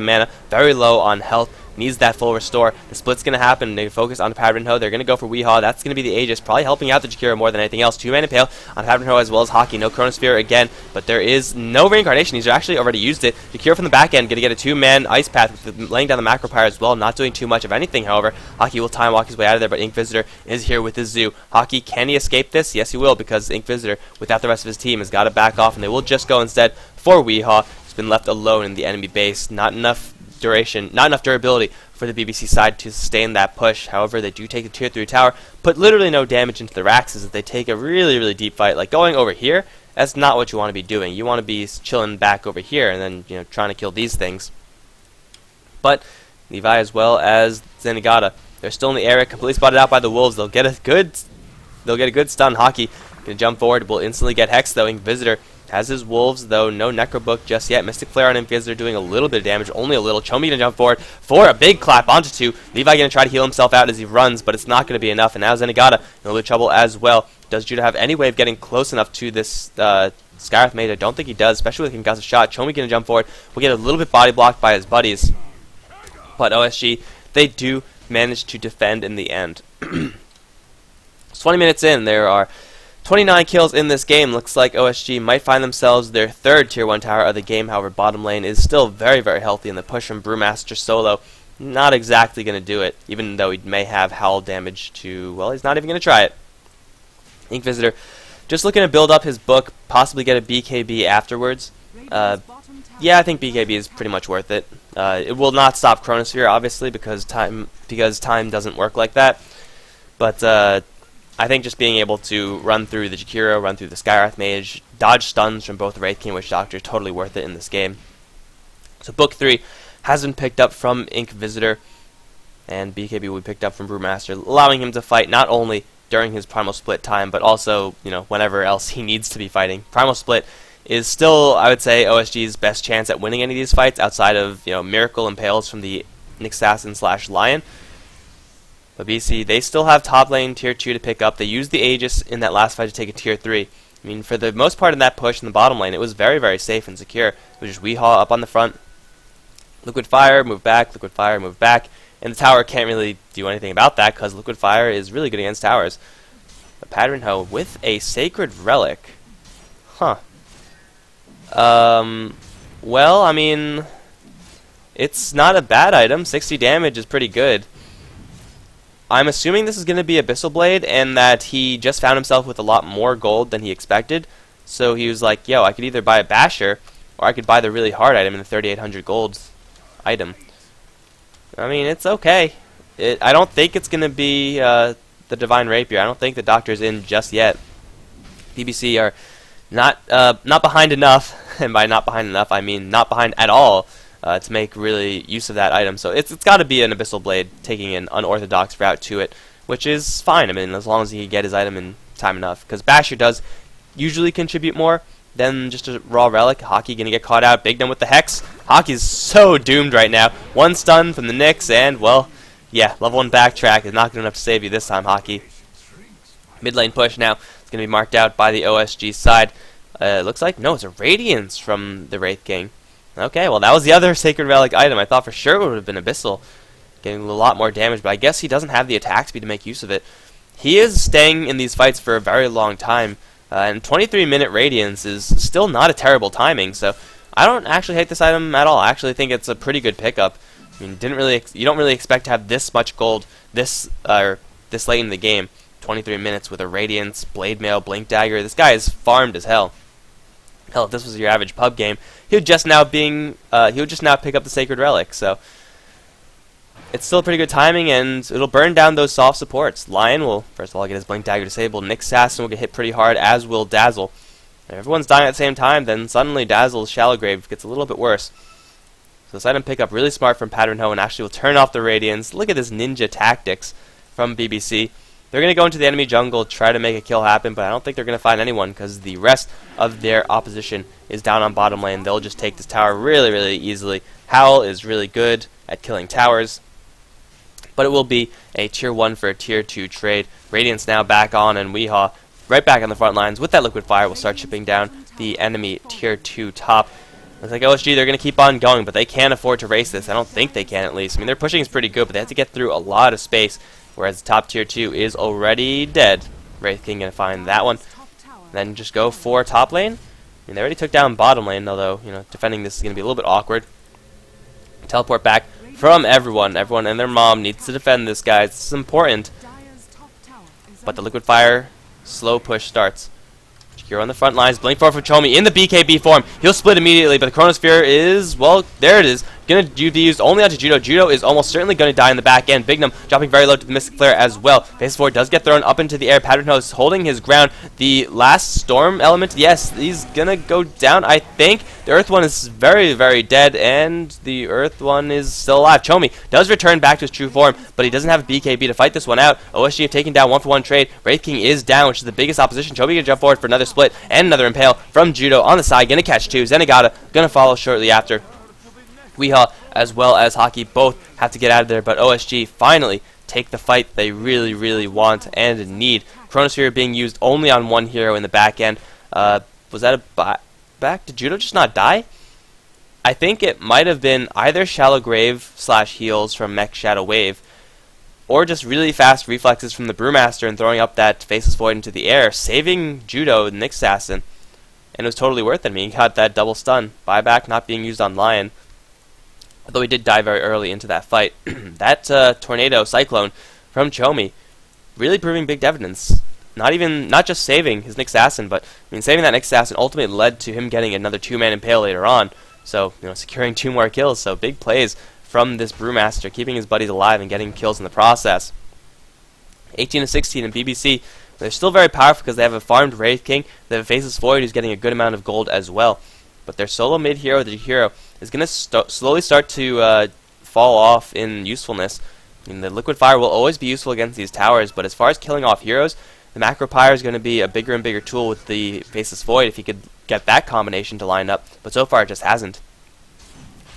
Speaker 1: mana, very low on health. Needs that full restore. The split's going to happen. They focus on the Pattern Hoe. They're going to go for Weehaw. That's going to be the Aegis, probably helping out the Jakiro more than anything else. 2-mana Pale on Pattern Hoe as well as Hockey. No Chronosphere again, but there is no Reincarnation. He's actually already used it. Jakiro from the back end going to get a 2-man Ice Path, with laying down the Macro Pyre as well, not doing too much of anything, however. Hockey will time walk his way out of there, but Inquisitor is here with his Zoo. Hockey, can he escape this? Yes, he will, because Inquisitor, without the rest of his team, has got to back off, and they will just go instead for Weehaw. He's been left alone in the enemy base. Not enough durability for the BBC side to sustain that push. However, they do take the tier 3 tower, put literally no damage into the Raxes as they take a really, really deep fight. Like going over here, that's not what you want to be doing. You want to be chilling back over here and then, you know, trying to kill these things. But Levi as well as Zenigata, they're still in the area, completely spotted out by the Wolves. They'll get a good stun. Hockey gonna jump forward, will instantly get Hex though. Inquisitor has his Wolves, though no Necro Book just yet. Mystic Flare on Inquisitor doing a little bit of damage, only a little. Chomi gonna jump forward for a big clap onto 2. Levi gonna try to heal himself out as he runs, but it's not gonna be enough. And now Zenigata in a little bit of trouble as well. Does Judah have any way of getting close enough to this Skywrath Mage? I don't think he does, especially with Concussive Shot. Chomi gonna jump forward. Will get a little bit body blocked by his buddies, but OSG, they do manage to defend in the end. It's 20 minutes in. There are 29 kills in this game. Looks like OSG might find themselves their 3rd tier 1 tower of the game. However, bottom lane is still very, very healthy, and the push from Brewmaster solo not exactly going to do it, even though he may have howl damage to, well, he's not even going to try it. Inquisitor just looking to build up his book, possibly get a BKB afterwards. Yeah, I think BKB is pretty much worth it. It will not stop Chronosphere, obviously, because time doesn't work like that. But I think just being able to run through the Jakiro, run through the Skywrath Mage, dodge stuns from both Wraith King and Witch Doctor is totally worth it in this game. So Book 3 has been picked up from Inquisitor, and BKB will be picked up from Brewmaster, allowing him to fight not only during his Primal Split time, but also, you know, whenever else he needs to be fighting. Primal Split is still, I would say, OSG's best chance at winning any of these fights, outside of, you know, Miracle Impales from the Nyx Assassin / Lion. But BC, they still have top lane tier 2 to pick up. They used the Aegis in that last fight to take a tier 3. I mean, for the most part in that push in the bottom lane, it was very, very safe and secure. It was just Weehaw up on the front. Liquid Fire, move back. Liquid Fire, move back. And the tower can't really do anything about that because Liquid Fire is really good against towers. But Pattern Hoe with a Sacred Relic. Huh. Well, I mean, it's not a bad item. 60 damage is pretty good. I'm assuming this is going to be Abyssal Blade, and that he just found himself with a lot more gold than he expected. So he was like, yo, I could either buy a Basher, or I could buy the really hard item in the 3,800 gold item. I mean, it's okay. I don't think it's going to be the Divine Rapier. I don't think the Doctor's in just yet. BBC are not behind enough, and by not behind enough, I mean not behind at all, to make really use of that item. So it's got to be an Abyssal Blade taking an unorthodox route to it, which is fine. I mean, as long as he can get his item in time enough. Because Basher does usually contribute more than just a raw relic. Hockey gonna get caught out. Bignum with the Hex. Hockey's so doomed right now. One stun from the Nyx, and, well, yeah, level 1 backtrack is not good enough to save you this time, Hockey. Mid lane push now. It's gonna be marked out by the OSG side. Looks like, no, it's a Radiance from the Wraith King. Okay, well, that was the other Sacred Relic item. I thought for sure it would have been Abyssal, getting a lot more damage, but I guess he doesn't have the attack speed to make use of it. He is staying in these fights for a very long time, and 23-minute Radiance is still not a terrible timing, so I don't actually hate this item at all. I actually think it's a pretty good pickup. I mean, you don't really expect to have this much gold this this late in the game. 23 minutes with a Radiance, Blade Mail, Blink Dagger. This guy is farmed as hell. Hell, if this was your average pub game, he would just now pick up the Sacred Relic. So it's still pretty good timing, and it'll burn down those soft supports. Lion will, first of all, get his Blink Dagger disabled. Nick Sasson will get hit pretty hard, as will Dazzle. If everyone's dying at the same time, then suddenly Dazzle's Shallow Grave gets a little bit worse. So this item pickup really smart from Pattern Hoe, and actually will turn off the Radiance. Look at this ninja tactics from BBC. They're going to go into the enemy jungle, try to make a kill happen, but I don't think they're going to find anyone because the rest of their opposition is down on bottom lane. They'll just take this tower really, really easily. Howl is really good at killing towers, but it will be a tier 1 for a tier 2 trade. Radiance now back on, and Weehaw right back on the front lines with that Liquid Fire will start chipping down the enemy tier 2 top. Looks like OSG, they're going to keep on going, but they can't afford to race this. I don't think they can, at least. I mean, their pushing is pretty good, but they have to get through a lot of space, whereas the top tier 2 is already dead. Wraith King going to find that one. Then just go for top lane. I mean, they already took down bottom lane, although, you know, defending this is going to be a little bit awkward. Teleport back from everyone. Everyone and their mom needs to defend this, guys. This is important. But the Liquid Fire slow push starts. You're on the front lines. Blink forward for Chomi in the BKB form. He'll split immediately, but the Chronosphere is, well, there it is. Going to be used only onto Judo. Judo is almost certainly going to die in the back end. Bignum dropping very low to the Mystic Flare as well. Phase 4 does get thrown up into the air. Pattern Hoe is holding his ground. The last Storm element, yes, he's going to go down, I think. The Earth one is very, very dead, and the Earth one is still alive. Chomi does return back to his true form, but he doesn't have a BKB to fight this one out. OSG have taken down 1-for-1 trade. Wraith King is down, which is the biggest opposition. Chomi going to jump forward for another split and another impale from Judo on the side. Going to catch 2. Zenigata going to follow shortly after. Weehaw as well as Hockey both have to get out of there, but OSG finally take the fight they really, really want and need. Chronosphere being used only on one hero in the back end. Was that a back? Did Judo just not die? I think it might have been either Shallow Grave / heals from Mech Shadow Wave, or just really fast reflexes from the Brewmaster and throwing up that Faceless Void into the air, saving Judo, Nick Sasson. And it was totally worth it. I mean, he got that double stun. Buyback not being used on Lion, although he did die very early into that fight. That Tornado Cyclone from Chomi really proving big dividends. Not just saving his Nick Sasson, but I mean, saving that Nick Sasson ultimately led to him getting another 2-man impale later on. So, you know, securing 2 more kills. So big plays from this Brewmaster, keeping his buddies alive and getting kills in the process. 18-16 in BBC. They're still very powerful because they have a farmed Wraith King. They have a Faceless Void who's getting a good amount of gold as well. But their solo mid hero, the hero, is going to slowly start to fall off in usefulness. I mean, the Liquid Fire will always be useful against these towers, but as far as killing off heroes, the Macro Pyre is going to be a bigger and bigger tool with the Faceless Void if he could get that combination to line up, but so far it just hasn't.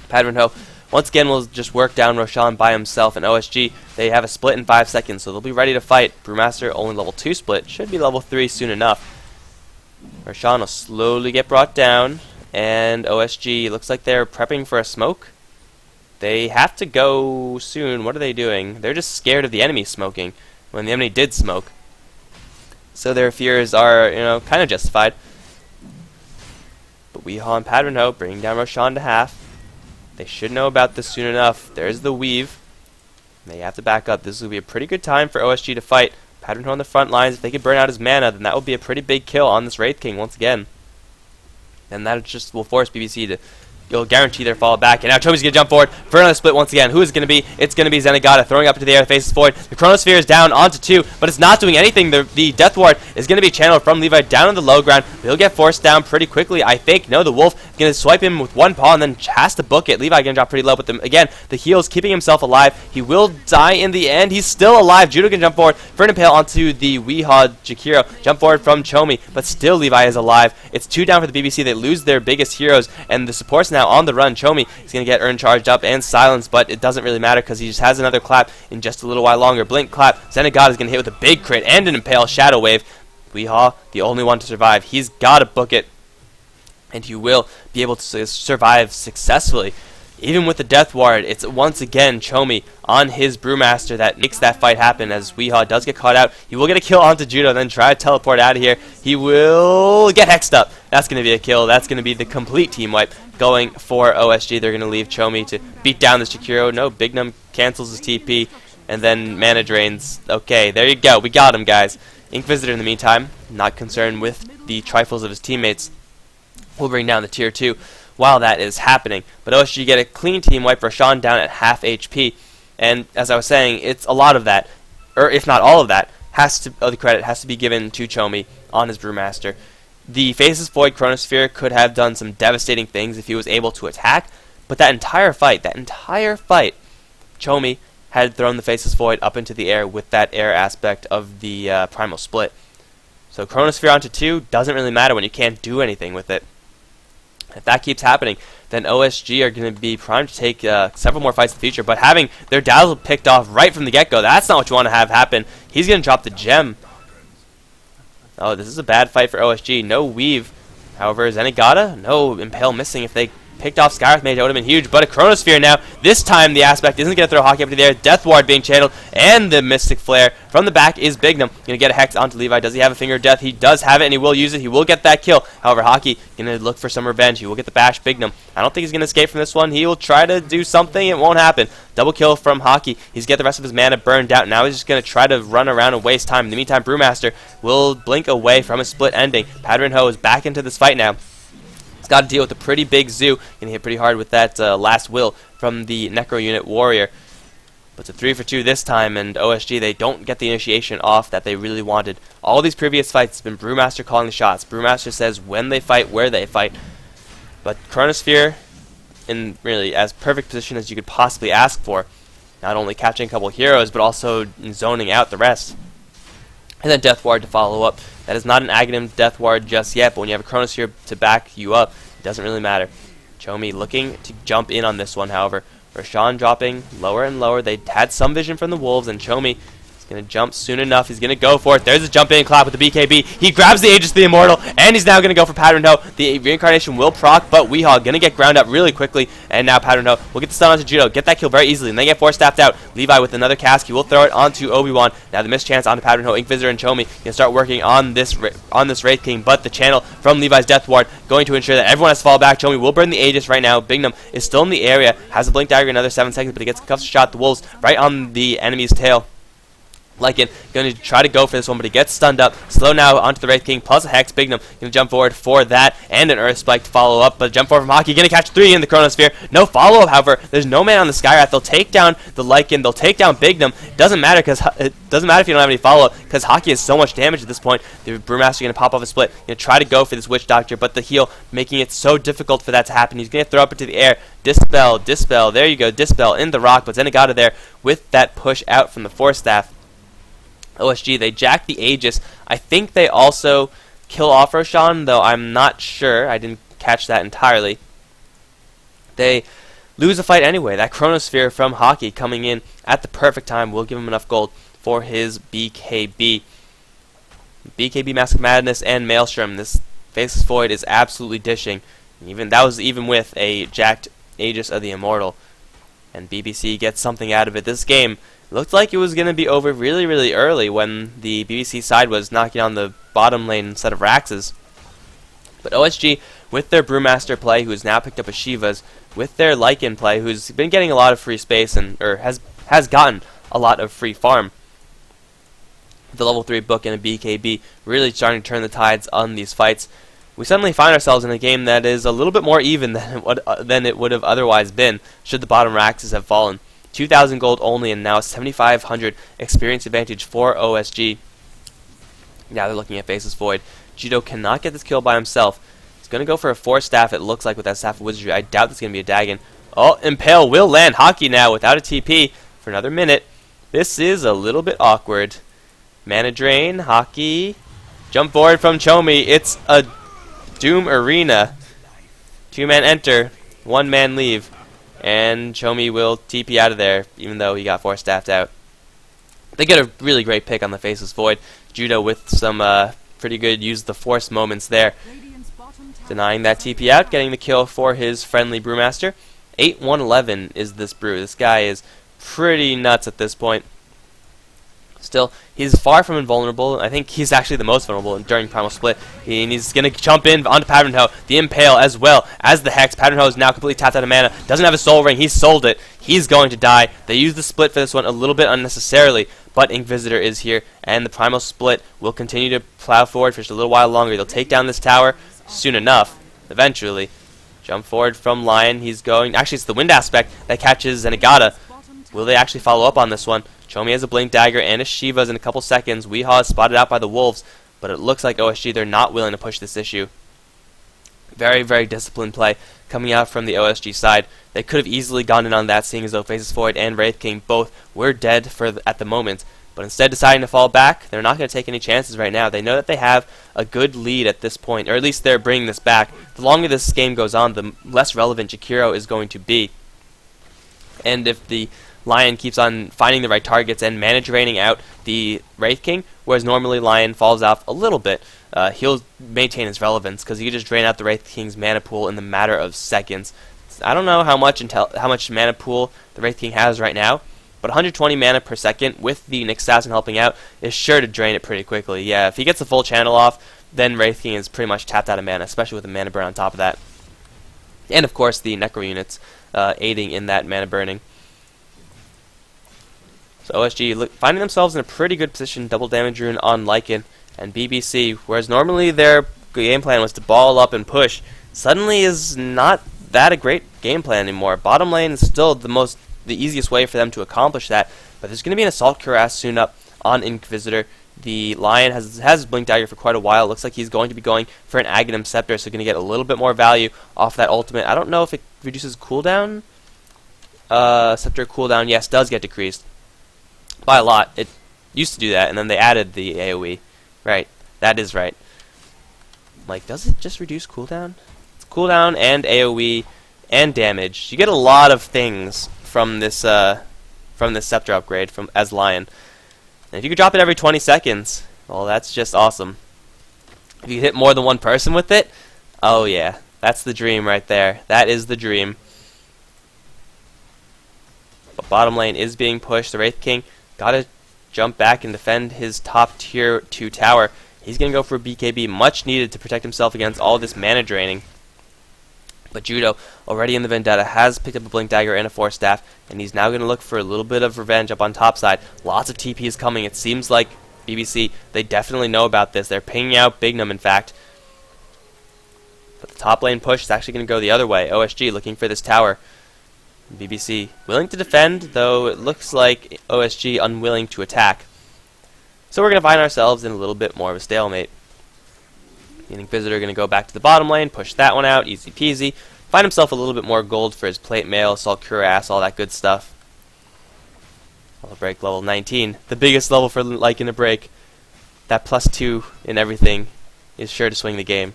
Speaker 1: Pattern Hoe once again will just work down Roshan by himself, and OSG, they have a split in 5 seconds, so they'll be ready to fight. Brewmaster only level 2 split, should be level 3 soon enough. Roshan will slowly get brought down, and OSG looks like they're prepping for a smoke. They have to go soon. What are they doing? They're just scared of the enemy smoking when the enemy did smoke. So their fears are, you know, kind of justified. But Weehaw and Pattern Hoe bringing down Roshan to half. They should know about this soon enough. There's the weave. They have to back up. This will be a pretty good time for OSG to fight. Pattern Hoe on the front lines. If they could burn out his mana, then that would be a pretty big kill on this Wraith King once again. And that just will force BBC to, you'll guarantee their fall back. And now Chomi's going to jump forward for another split once again. Who is it going to be? It's going to be Zenigata throwing up into the air, Faceless Void. The Chronosphere is down onto 2, but it's not doing anything. The Death Ward is going to be channeled from Levi down on the low ground. He'll get forced down pretty quickly, I think. No, the Wolf is going to swipe him with one paw and then has to book it. Levi going to drop pretty low, but again, the heal is keeping himself alive. He will die in the end. He's still alive. Judo can jump forward for an impale onto the Weehaw Jakiro. Jump forward from Chomi, but still Levi is alive. It's 2 down for the BBC. They lose their biggest heroes, and the support's now on the run. Chomi is going to get Urn charged up and silenced, but it doesn't really matter because he just has another clap in just a little while longer. Blink clap. Zenigata is going to hit with a big crit and an impale Shadow Wave. Weehaw, the only one to survive. He's got to book it, and he will be able to survive successfully. Even with the Death Ward, it's once again Chomi on his Brewmaster that makes that fight happen as Weehaw does get caught out. He will get a kill onto Judo, then try to teleport out of here. He will get hexed up. That's going to be a kill. That's going to be the complete team wipe going for OSG. They're going to leave Chomi to beat down this Jakiro. No, Bignum cancels his TP. and then mana drains. Okay, there you go. We got him, guys. Inquisitor, in the meantime, not concerned with the trifles of his teammates, will bring down the tier 2 while that is happening. But OSG get a clean team wipe, Roshan down at half HP. And as I was saying, it's a lot of that, or if not all of that, the credit has to be given to Chomi on his Brewmaster. The Faceless Void Chronosphere could have done some devastating things if he was able to attack, but that entire fight, Chomi had thrown the Faceless Void up into the air with that air aspect of the Primal Split. So Chronosphere onto 2 doesn't really matter when you can't do anything with it. If that keeps happening, then OSG are going to be primed to take several more fights in the future, but having their Dazzle picked off right from the get-go, that's not what you want to have happen. He's going to drop the gem. Oh, this is a bad fight for OSG. No Weave. However, is Zenigata? No Impale missing. If they picked off Skywrath Mage, that would have been huge, but a Chronosphere now. This time, the aspect isn't going to throw Hockey up to the air. Death Ward being channeled, and the Mystic Flare from the back is Bignum. Going to get a Hex onto Levi. Does he have a Finger of Death? He does have it, and he will use it. He will get that kill. However, Hockey going to look for some revenge. He will get the Bash. Bignum, I don't think he's going to escape from this one. He will try to do something. It won't happen. Double kill from Hockey. He's get the rest of his mana burned out. Now he's just going to try to run around and waste time. In the meantime, Brewmaster will blink away from a split ending. Pattern Ho is back into this fight now. Got to deal with a pretty big Zoo. Gonna hit pretty hard with that last will from the Necro Unit Warrior. But it's a 3 for 2 this time, and OSG, they don't get the initiation off that they really wanted. All these previous fights, it's been Brewmaster calling the shots. Brewmaster says when they fight, where they fight. But Chronosphere, in really as perfect position as you could possibly ask for. Not only catching a couple heroes, but also zoning out the rest. And then Death Ward to follow up. That is not an Aghanim Death Ward just yet, but when you have a Chronosphere to back you up, it doesn't really matter. Chomi looking to jump in on this one, however. Roshan dropping lower and lower. They had some vision from the Wolves, and Chomi is going to jump soon enough. He's going to go for it. There's a jump in clap with the BKB. He grabs the Aegis of the Immortal, and he's now going to go for Pattern Ho. The Reincarnation will proc, but Weehawk going to get ground up really quickly, and now Pattern Ho will get the stun onto Judo, get that kill very easily, and they get Force Staffed out. Levi with another cast. He will throw it onto Obi-Wan. Now the mischance onto Pattern Ho. Inquisitor and Chomi going to start working on this Wraith King, but the channel from Levi's Death Ward going to ensure that everyone has to fall back. Chomi will burn the Aegis right now. Bignum is still in the area, has a Blink Dagger in another 7 seconds, but he gets a cuff shot. The Wolves right on the enemy's tail. Lycan going to try to go for this one, but he gets stunned up. Slow now onto the Wraith King, plus a Hex. Bignum going to jump forward for that, and an Earth Spike to follow up, but jump forward from Hockey, going to catch 3 in the Chronosphere. No follow-up, however. There's no man on the Skywrath. They'll take down the Lycan, they'll take down Bignum. Doesn't matter if you don't have any follow-up, because Hockey has so much damage at this point. The Brewmaster going to pop off a split, going to try to go for this Witch Doctor, but the heal making it so difficult for that to happen. He's going to throw up into the air. Dispel, Dispel, there you go, Dispel in the rock, but Zenigata there with that push out from the Force Staff. OSG, they jack the Aegis. I think they also kill off Roshan, though I'm not sure. I didn't catch that entirely. They lose a fight anyway. That Chronosphere from Hockey coming in at the perfect time will give him enough gold for his BKB. BKB Mask Madness and Maelstrom. This Faceless Void is absolutely dishing. That was even with a jacked Aegis of the Immortal. And BBC gets something out of it. This game looked like it was going to be over really, really early when the BBC side was knocking on the bottom lane instead of Rax's. But OSG, with their Brewmaster play, who has now picked up a Shiva's, with their Lycan play, who's been getting a lot of free space, or has gotten a lot of free farm, the level 3 book and a BKB really starting to turn the tides on these fights, we suddenly find ourselves in a game that is a little bit more even than it would have otherwise been should the bottom Raxes have fallen. 2,000 gold only, and now 7,500 experience advantage for OSG. Now they're looking at Faceless Void. Judo cannot get this kill by himself. He's going to go for a Force Staff, it looks like, with that Staff of Wizardry. I doubt it's going to be a Dagon. Oh, Impale will land. Hockey now without a TP for another minute. This is a little bit awkward. Mana Drain, Hockey. Jump forward from Chomi. It's a Doom Arena. 2-man enter, 1-man leave. And Chomi will TP out of there, even though he got Force Staffed out. They get a really great pick on the Faceless Void. Judo with some pretty good use the Force moments there. Denying that TP out, getting the kill for his friendly Brewmaster. 8-1-11 is this Brew. This guy is pretty nuts at this point. Still, he's far from invulnerable. I think he's actually the most vulnerable during Primal Split. He's going to jump in onto Patternho, the Impale, as well as the Hex. Patternho is now completely tapped out of mana. Doesn't have a Soul Ring. He sold it. He's going to die. They used the Split for this one a little bit unnecessarily, but Inquisitor is here, and the Primal Split will continue to plow forward for just a little while longer. They'll take down this tower soon enough, eventually. Jump forward from Lion. He's going... Actually, it's the Wind Aspect that catches Zenigata. Will they actually follow up on this one? Chomi has a Blink Dagger and a Shiva's in a couple seconds. Weehaw is spotted out by the Wolves, but it looks like OSG, they're not willing to push this issue. Very, very disciplined play coming out from the OSG side. They could have easily gone in on that, seeing as though Faces Void and Wraith King both were dead at the moment. But instead deciding to fall back, they're not going to take any chances right now. They know that they have a good lead at this point, or at least they're bringing this back. The longer this game goes on, the less relevant Jakiro is going to be. And if the Lion keeps on finding the right targets and mana draining out the Wraith King, whereas normally Lion falls off a little bit, he'll maintain his relevance because he can just drain out the Wraith King's mana pool in the matter of seconds. I don't know how much mana pool the Wraith King has right now, but 120 mana per second with the Nyx Assassin helping out is sure to drain it pretty quickly. Yeah, if he gets the full channel off, then Wraith King is pretty much tapped out of mana, especially with the mana burn on top of that. And of course the Necro units aiding in that mana burning. So OSG finding themselves in a pretty good position, double damage rune on Lycan and BBC, whereas normally their game plan was to ball up and push, suddenly is not that a great game plan anymore. Bottom lane is still the easiest way for them to accomplish that, but there's going to be an Assault Cuirass soon up on Inquisitor. The Lion has Blink Dagger for quite a while. Looks like he's going to be going for an Aghanim Scepter, so going to get a little bit more value off that ultimate. I don't know if it reduces cooldown. Scepter cooldown, yes, does get decreased by a lot. It used to do that, and then they added the AoE. Right, that is right. Like, does it just reduce cooldown? It's cooldown and AoE and damage. You get a lot of things from this Scepter upgrade as Lion. And if you could drop it every 20 seconds, well, that's just awesome. If you hit more than one person with it, oh yeah, that's the dream right there. That is the dream. But bottom lane is being pushed. The Wraith King gotta jump back and defend his top tier 2 tower. He's gonna go for a BKB, much needed to protect himself against all this mana draining. But Judo, already in the Vendetta, has picked up a Blink Dagger and a Force Staff, and he's now going to look for a little bit of revenge up on top side. Lots of TP is coming. It seems like BBC, they definitely know about this. They're pinging out Bignum, in fact. But the top lane push is actually going to go the other way. OSG looking for this tower. BBC willing to defend, though it looks like OSG unwilling to attack. So we're going to find ourselves in a little bit more of a stalemate. The Inquisitor going to go back to the bottom lane, push that one out, easy peasy. Find himself a little bit more gold for his plate mail, Assault Cuirass, all that good stuff. Level break level 19, the biggest level for Lycan to break. That +2 in everything is sure to swing the game.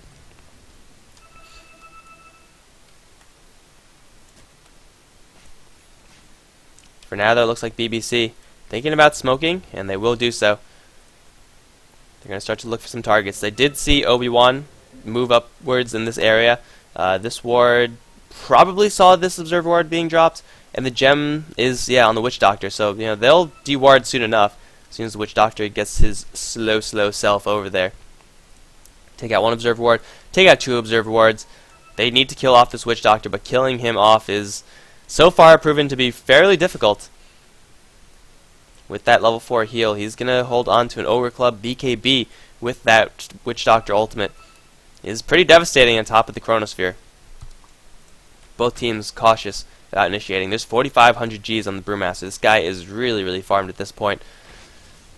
Speaker 1: For now, though, it looks like BBC thinking about smoking, and they will do so. They're going to start to look for some targets. They did see Obi-Wan move upwards in this area. This ward probably saw this Observer ward being dropped, and the gem is, yeah, on the Witch Doctor. So, you know, they'll de-ward soon enough, as soon as the Witch Doctor gets his slow self over there. Take out one Observer ward, take out 2 Observer wards. They need to kill off this Witch Doctor, but killing him off is so far proven to be fairly difficult. With that level 4 heal, he's going to hold on to an Ogre Club BKB with that Witch Doctor ultimate. It is pretty devastating on top of the Chronosphere. Both teams cautious about initiating. There's 4,500 Gs on the Brewmaster. This guy is really farmed at this point.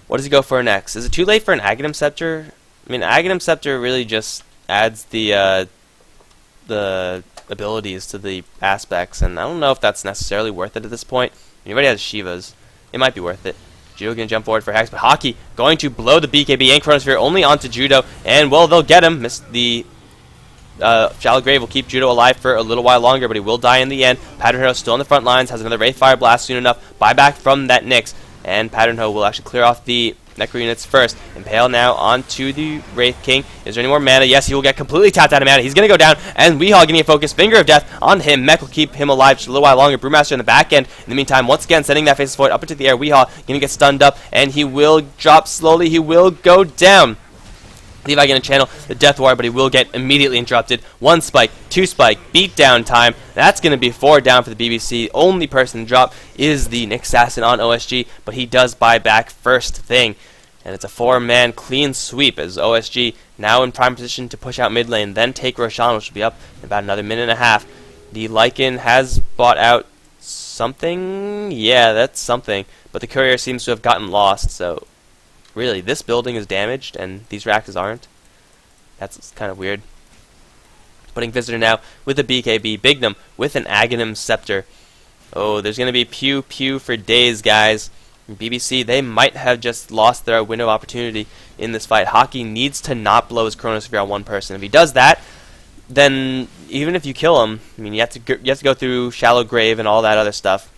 Speaker 1: What does he go for next? Is it too late for an Aghanim Scepter? I mean, Aghanim Scepter really just adds the abilities to the aspects, and I don't know if that's necessarily worth it at this point. He already has Shivas. It might be worth it. Judo going to jump forward for Hex, but Hockey going to blow the BKB and Chronosphere only onto Judo, and, well, they'll get him. The Shallow Grave will keep Judo alive for a little while longer, but he will die in the end. Patternho still on the front lines, has another Wraith Fire Blast soon enough. Buyback from that Nyx, and Patternho will actually clear off the Necro units first. Impale now onto the Wraith King. Is there any more mana? Yes, he will get completely tapped out of mana. He's going to go down, and Weehawk getting a focus. Finger of Death on him. Mech will keep him alive just a little while longer. Brewmaster in the back end. In the meantime, once again, sending that Faceless Void up into the air. Weehawk going to get stunned up, and he will drop slowly. He will go down. Levi going to channel the Death Ward, but he will get immediately interrupted. 1 spike, 2 spike, beat down time. That's going to be 4 down for the BBC. Only person to drop is the Nick Assassin on OSG, but he does buy back first thing. And it's a 4-man clean sweep as OSG now in prime position to push out mid lane, then take Roshan, which will be up in about another minute and a half. The Lycan has bought out something. Yeah, that's something. But the courier seems to have gotten lost, so really, this building is damaged, and these Raxes aren't. That's kind of weird. Putting Visitor now with a BKB. Bignum with an Aghanim Scepter. Oh, there's going to be pew-pew for days, guys. BBC, they might have just lost their window of opportunity in this fight. Hockey needs to not blow his Chronosphere on one person. If he does that, then even if you kill him, I mean, you have to go through Shallow Grave and all that other stuff.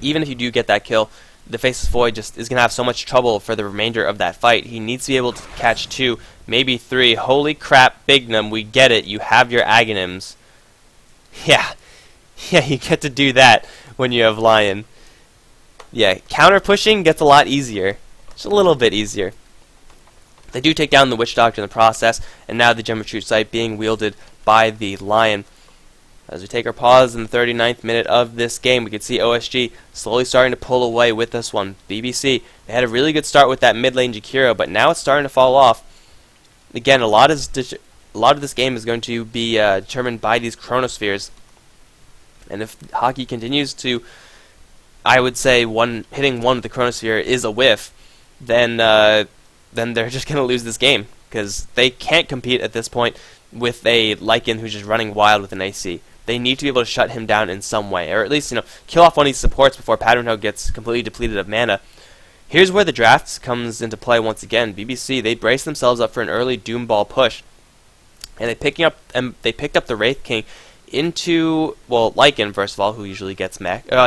Speaker 1: Even if you do get that kill, the Faceless Void just is going to have so much trouble for the remainder of that fight. He needs to be able to catch 2, maybe 3. Holy crap, Bignum, we get it. You have your Aghanims. Yeah, you get to do that when you have Lion. Yeah, counter pushing gets a lot easier. Just a little bit easier. They do take down the Witch Doctor in the process, and now the Gem Retreat site being wielded by the Lion. As we take our pause in the 39th minute of this game, we can see OSG slowly starting to pull away with this one. BBC, they had a really good start with that mid lane Jakiro, but now it's starting to fall off. Again, a lot of this game is going to be determined by these Chronospheres. And if Hockey continues to, I would say, hitting one with the Chronosphere is a whiff, then they're just going to lose this game, because they can't compete at this point with a Lycan who's just running wild with an AC. They need to be able to shut him down in some way, or at least, kill off one of these supports before Pattern Hoe gets completely depleted of mana. Here's where the drafts comes into play once again. BBC, they brace themselves up for an early Doom Ball push, and they picked up the Wraith King into, well, Lycan first of all, who usually gets Necro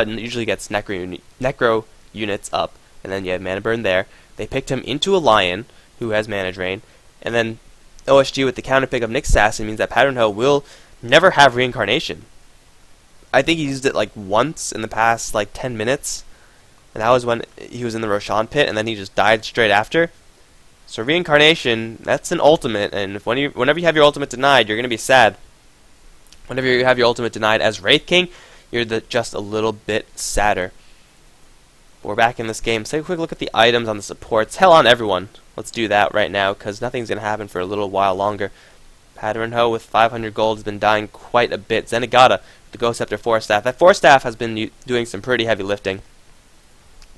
Speaker 1: units up, and then you have Mana Burn there. They picked him into a Lion who has Mana Drain, and then OSG with the counter pick of Nick Assassin means that Pattern Hoe will never have Reincarnation. I think he used it like once in the past 10 minutes, and that was when he was in the Roshan pit, and then he just died straight after. So Reincarnation, that's an ultimate, and whenever you have your ultimate denied, you're going to be sad. Whenever you have your ultimate denied as Wraith King, you're just a little bit sadder. But we're back in this game. Let's take a quick look at the items on the supports. Hell on everyone. Let's do that right now, because nothing's going to happen for a little while longer. Pattern Hoe with 500 gold has been dying quite a bit. Zenigata, the Ghost Scepter 4-staff. That 4-staff has been doing some pretty heavy lifting.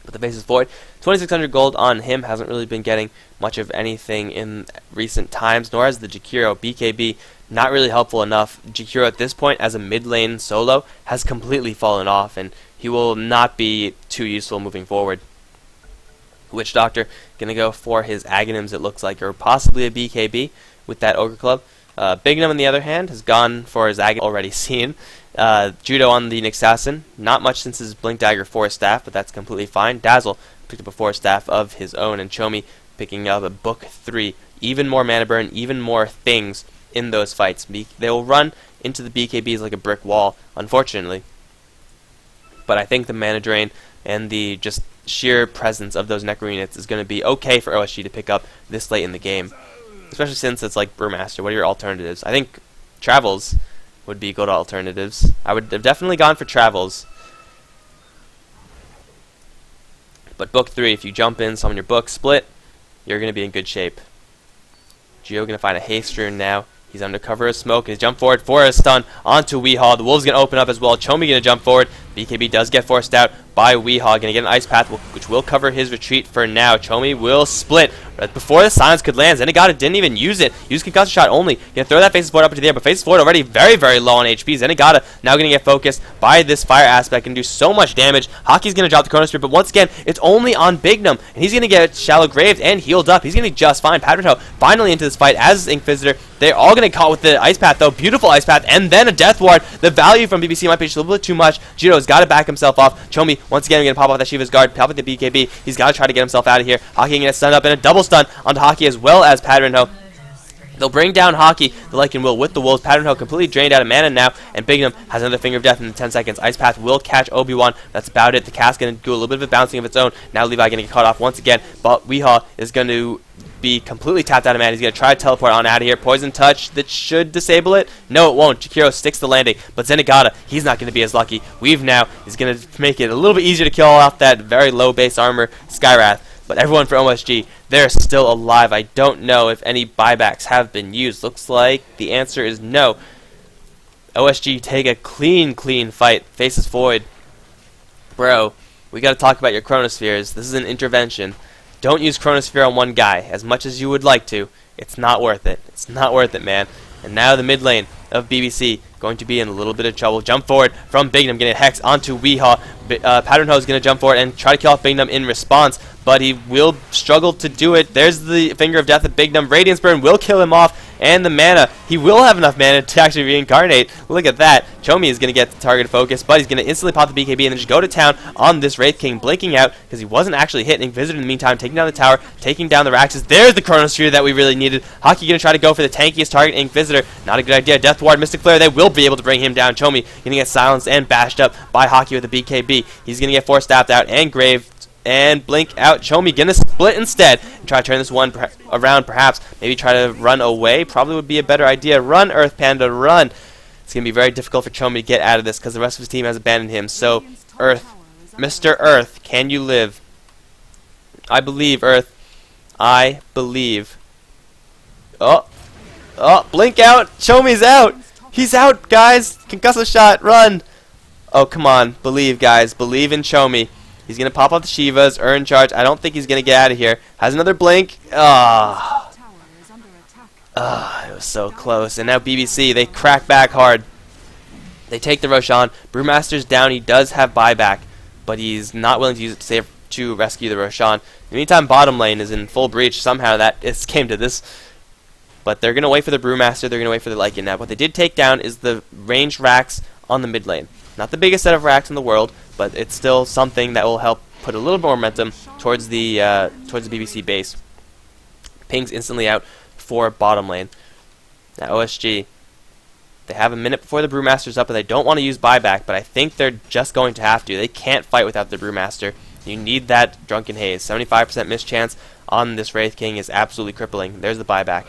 Speaker 1: But the Faceless Void, 2600 gold on him, hasn't really been getting much of anything in recent times, nor has the Jakiro. BKB, not really helpful enough. Jakiro at this point, as a mid lane solo, has completely fallen off, and he will not be too useful moving forward. Witch Doctor, going to go for his Aghanims, it looks like, or possibly a BKB with that Ogre Club. Bignum, on the other hand, has gone for his Aghanim, already seen. Judo on the Nick Assassin, not much since his Blink Dagger 4-staff, but that's completely fine. Dazzle picked up a 4-staff of his own, and Chomi picking up a Book 3. Even more mana burn, even more things in those fights. They will run into the BKBs like a brick wall, unfortunately. But I think the mana drain and the just sheer presence of those Necro units is going to be okay for OSG to pick up this late in the game. Especially since it's like Brewmaster. What are your alternatives? I think Travels would be good alternatives. I would have definitely gone for Travels. But Book 3, if you jump in, summon your Book, split, you're going to be in good shape. Geo going to find a Haste Rune now. He's under cover of smoke, and he's jumped forward for a stun onto Weehawk. The Wolves going to open up as well. Chomi going to jump forward. BKB does get forced out by Weehawk. Going to get an Ice Path, which will cover his retreat for now. Chomi will split Right before the silence could land, Zenigata didn't even use it. Used concussive shot only. Gonna throw that Faceless Void up into the air, but Faceless Void already very, very low on HP. Zenigata now gonna get focused by this fire aspect and do so much damage. Hockey's gonna drop the Chronosphere, but once again, it's only on Bignum, and he's gonna get shallow graved and healed up. He's gonna be just fine. Padronho finally into this fight as Inquisitor. They're all gonna get caught with the Ice Path though. Beautiful Ice Path, and then a Death Ward. The value from BBC might be just a little bit too much. Judo's gotta back himself off. Chomi once again gonna pop off that Shiva's guard, pop with the BKB. He's gotta try to get himself out of here. Hockey gonna get stunned up, and a double stun onto Hockey as well as Padronho. They'll bring down Hockey, the Lycan will with the Wolves. Padronho completely drained out of mana now, and Bignum has another Finger of Death in 10 seconds. Ice Path will catch Obi-Wan. That's about it. The cast going to do a little bit of a bouncing of its own. Now Levi going to get caught off once again, but Weehaw is going to be completely tapped out of mana. He's going to try to teleport on out of here. Poison Touch, that should disable it. No, it won't. Jakiro sticks the landing, but Zenigata, he's not going to be as lucky. Weave now is going to make it a little bit easier to kill off that very low base armor Skywrath. But everyone for OSG, they're still alive. I don't know if any buybacks have been used. Looks like the answer is no. OSG take a clean fight. Faceless Void. Bro, we got to talk about your Chronospheres. This is an intervention. Don't use Chronosphere on one guy as much as you would like to. It's not worth it. It's not worth it, man. And now the mid lane of BBC going to be in a little bit of trouble. Jump forward from Bignum, getting a Hex onto Weehaw. Padronho is going to jump forward and try to kill off Bignum in response, but he will struggle to do it. There's the Finger of Death of Bignum. Radiance Burn will kill him off, and the mana. He will have enough mana to actually reincarnate. Look at that. Chomi is going to get the target focus, but he's going to instantly pop the BKB and then just go to town on this Wraith King, blinking out because he wasn't actually hitting. Inquisitor in the meantime, taking down the tower, taking down the Raxes. There's the Chronosphere that we really needed. Hockey going to try to go for the tankiest target, Inquisitor. Not a good idea. Death Ward, Mystic Flare, they will be able to bring him down. Chomi going to get silenced and bashed up by Hockey with a BKB. He's going to get force stabbed out and grave. And blink out. Chomi gonna split instead and try to turn this one around, perhaps. Maybe try to run away. Probably would be a better idea. Run, Earth Panda, run. It's gonna be very difficult for Chomi to get out of this because the rest of his team has abandoned him. So, Earth, Mr. Earth, can you live? I believe, Earth. I believe. Oh, blink out. Chomi's out. He's out, guys. Concussive shot. Run. Oh, come on. Believe, guys. Believe in Chomi. He's going to pop off the Shivas, earn charge. I don't think he's going to get out of here. Has another blink. It was so close. And now BBC, they crack back hard. They take the Roshan. Brewmaster's down. He does have buyback, but he's not willing to use it to rescue the Roshan. In the meantime, bottom lane is in full breach. Somehow that came to this. But they're going to wait for the Brewmaster. They're going to wait for the Lycan. Now, what they did take down is the ranged racks on the mid lane. Not the biggest set of racks in the world, but it's still something that will help put a little more momentum towards the BBC base. Pings instantly out for bottom lane. Now OSG, they have a minute before the Brewmaster's up, and they don't want to use buyback, but I think they're just going to have to. They can't fight without the Brewmaster. You need that Drunken Haze. 75% miss chance on this Wraith King is absolutely crippling. There's the buyback.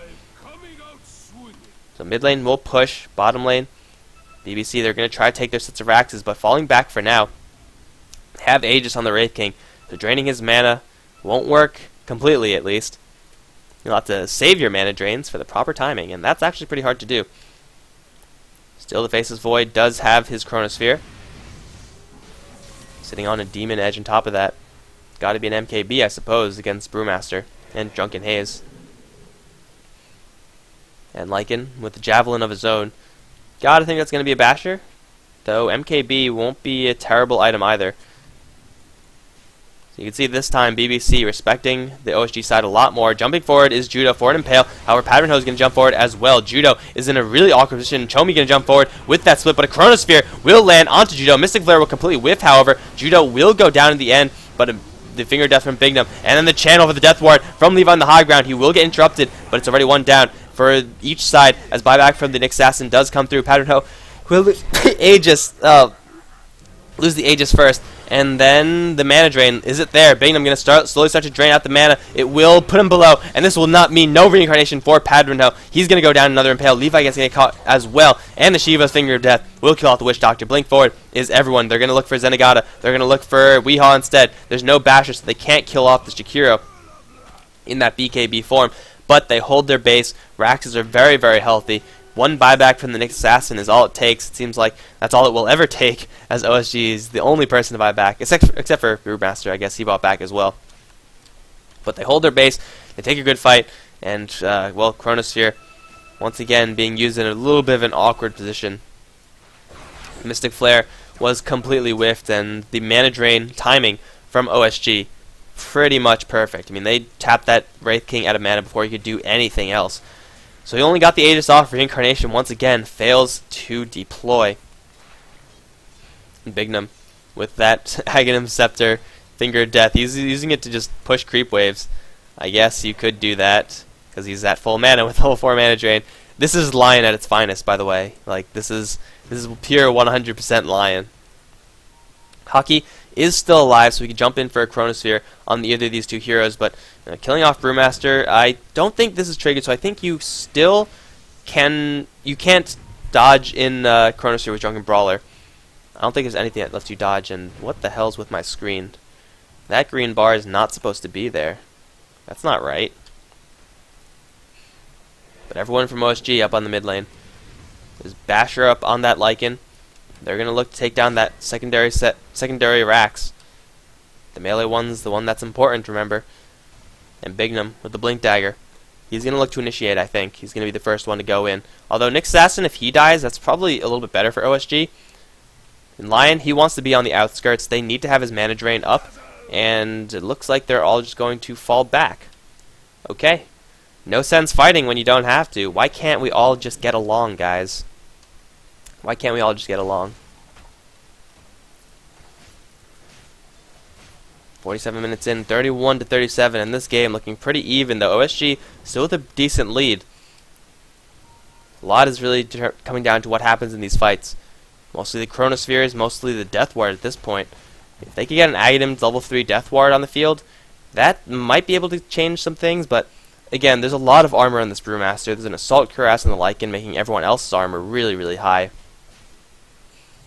Speaker 1: So mid lane will push, bottom lane. BBC, they're going to try to take their sets of Raxes, but falling back for now. Have Aegis on the Wraith King, so draining his mana won't work completely, at least. You'll have to save your mana drains for the proper timing, and that's actually pretty hard to do. Still, the Faceless Void does have his Chronosphere. Sitting on a Demon Edge on top of that. Got to be an MKB, I suppose, against Brewmaster and Drunken Haze. And Lycan, with the Javelin of his own. Gotta think that's going to be a basher, though MKB won't be a terrible item either. So you can see this time BBC respecting the OSG side a lot more. Jumping forward is Judo, forward impale. However, Padronho is going to jump forward as well. Judo is in a really awkward position. Chomi going to jump forward with that split, but a Chronosphere will land onto Judo. Mystic Flare will completely whiff, however. Judo will go down in the end, but the Finger of Death from Bignum, and then the channel for the Death Ward from Levi on the high ground. He will get interrupted, but it's already one down for each side as buyback from the Nyx Assassin does come through. Padronho will lose the Aegis first, and then the mana drain. Is it there? Bignum going to slowly start to drain out the mana. It will put him below, and this will not mean no reincarnation for Padronho. He's going to go down another impale. Levi gets going to get caught as well, and the Shiva's Finger of Death will kill off the Witch Doctor. Blink forward is everyone. They're going to look for Zenigata. They're going to look for Weehaw instead. There's no basher, so they can't kill off this Jakiro in that BKB form, but they hold their base. Raxes are very, very healthy. One buyback from the Nyx Assassin is all it takes. It seems like that's all it will ever take, as OSG is the only person to buy back, except for Brewmaster. I guess he bought back as well. But they hold their base, they take a good fight, and, well, Chronosphere, once again, being used in a little bit of an awkward position. Mystic Flare was completely whiffed, and the Mana Drain timing from OSG, pretty much perfect. I mean, they tapped that Wraith King out of mana before he could do anything else. So he only got the Aegis off. Reincarnation, once again, fails to deploy. Bignum, with that Aghanim Scepter, Finger of Death, he's using it to just push creep waves. I guess you could do that, because he's at full mana with level 4 Mana Drain. This is Lion at its finest, by the way. Like, this is pure 100% Lion. Hockey is still alive, so we can jump in for a Chronosphere on either of these two heroes, but killing off Brewmaster, I don't think this is triggered, so I think you still can... You can't dodge in Chronosphere with Drunken Brawler. I don't think there's anything that lets you dodge, and what the hell's with my screen? That green bar is not supposed to be there. That's not right. But everyone from OSG up on the mid lane. There's Basher up on that Lycan. They're going to look to take down that secondary Rax. The melee one's the one that's important, remember. And Bignum with the Blink Dagger. He's going to look to initiate, I think. He's going to be the first one to go in. Although Nick Assassin, if he dies, that's probably a little bit better for OSG. And Lion, he wants to be on the outskirts. They need to have his mana drain up. And it looks like they're all just going to fall back. Okay. No sense fighting when you don't have to. Why can't we all just get along, guys? Why can't we all just get along? 47 minutes in, 31 to 37 in this game, looking pretty even, though OSG still with a decent lead. A lot is really coming down to what happens in these fights. Mostly the Chronospheres, mostly the Death Ward at this point. If they could get an Aghanim level 3 Death Ward on the field, that might be able to change some things, but again, there's a lot of armor on this Brewmaster. There's an Assault Cuirass on the Lycan, making everyone else's armor really, really high.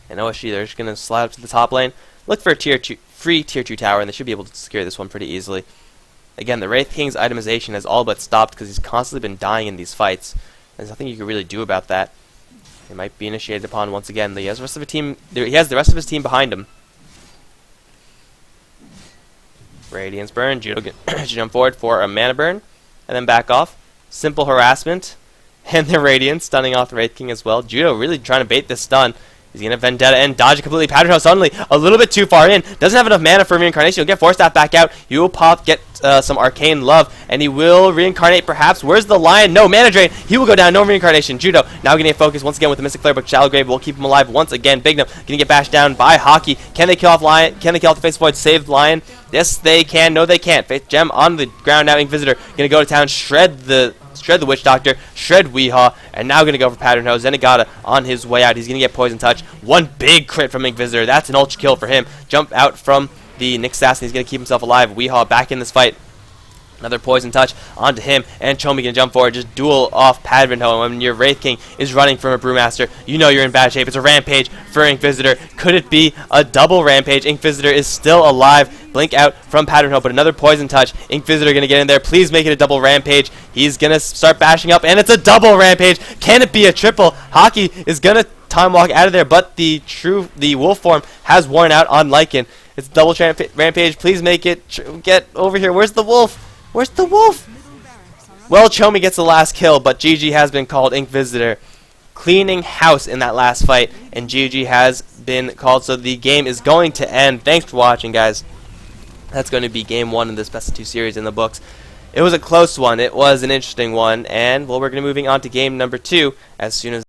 Speaker 1: And OSG, they're just going to slide up to the top lane, look for a free tier 2 tower, and they should be able to secure this one pretty easily. Again, the Wraith King's itemization has all but stopped because he's constantly been dying in these fights. There's nothing you can really do about that. It might be initiated upon once again. He has the rest of his team behind him. Radiance burn, Judo jump forward for a mana burn, and then back off. Simple harassment, and the Radiance stunning off the Wraith King as well. Judo really trying to bait this stun. He's going to Vendetta and dodge it completely. Pattern House suddenly a little bit too far in. Doesn't have enough mana for Reincarnation. He'll get Force Staff back out. He will pop, get some Arcane Love, and he will reincarnate perhaps. Where's the Lion? No, Mana Drain. He will go down. No Reincarnation. Judo now getting a focus once again with the Mystic Flare, but Shallow Grave will keep him alive once again. Bignum going to get bashed down by Hockey. Can they kill off Lion? Can they kill off the Face Void? Save Lion? Yes, they can. No, they can't. Faith Gem on the ground now. Inquisitor going to go to town, shred the Witch Doctor, shred Weehaw, and now going to go for Pattern Hose. Zenigata on his way out. He's going to get Poison Touch. One big crit from Inquisitor. That's an ultra kill for him. Jump out from the Nick Assassin. He's going to keep himself alive. Weehaw back in this fight. Another Poison Touch onto him, and Chomi going to jump forward, just duel off Padrinho. And when your Wraith King is running from a Brewmaster, you know you're in bad shape. It's a Rampage for Inquisitor. Could it be a double Rampage? Inquisitor is still alive. Blink out from Padrinho, but another Poison Touch. Inquisitor going to get in there. Please make it a double Rampage. He's going to start bashing up, and it's a double Rampage. Can it be a triple? Hockey is going to time walk out of there, but the Wolf form has worn out on Lycan. It's a double Rampage. Please make it. Get over here. Where's the Wolf? Where's the Wolf? Well, Chomi gets the last kill, but GG has been called. Inquisitor cleaning house in that last fight, and GG has been called, so the game is going to end. Thanks for watching, guys. That's going to be game 1 of this Best of 2 series in the books. It was a close one. It was an interesting one, and, well, we're going to be moving on to game number 2 as soon as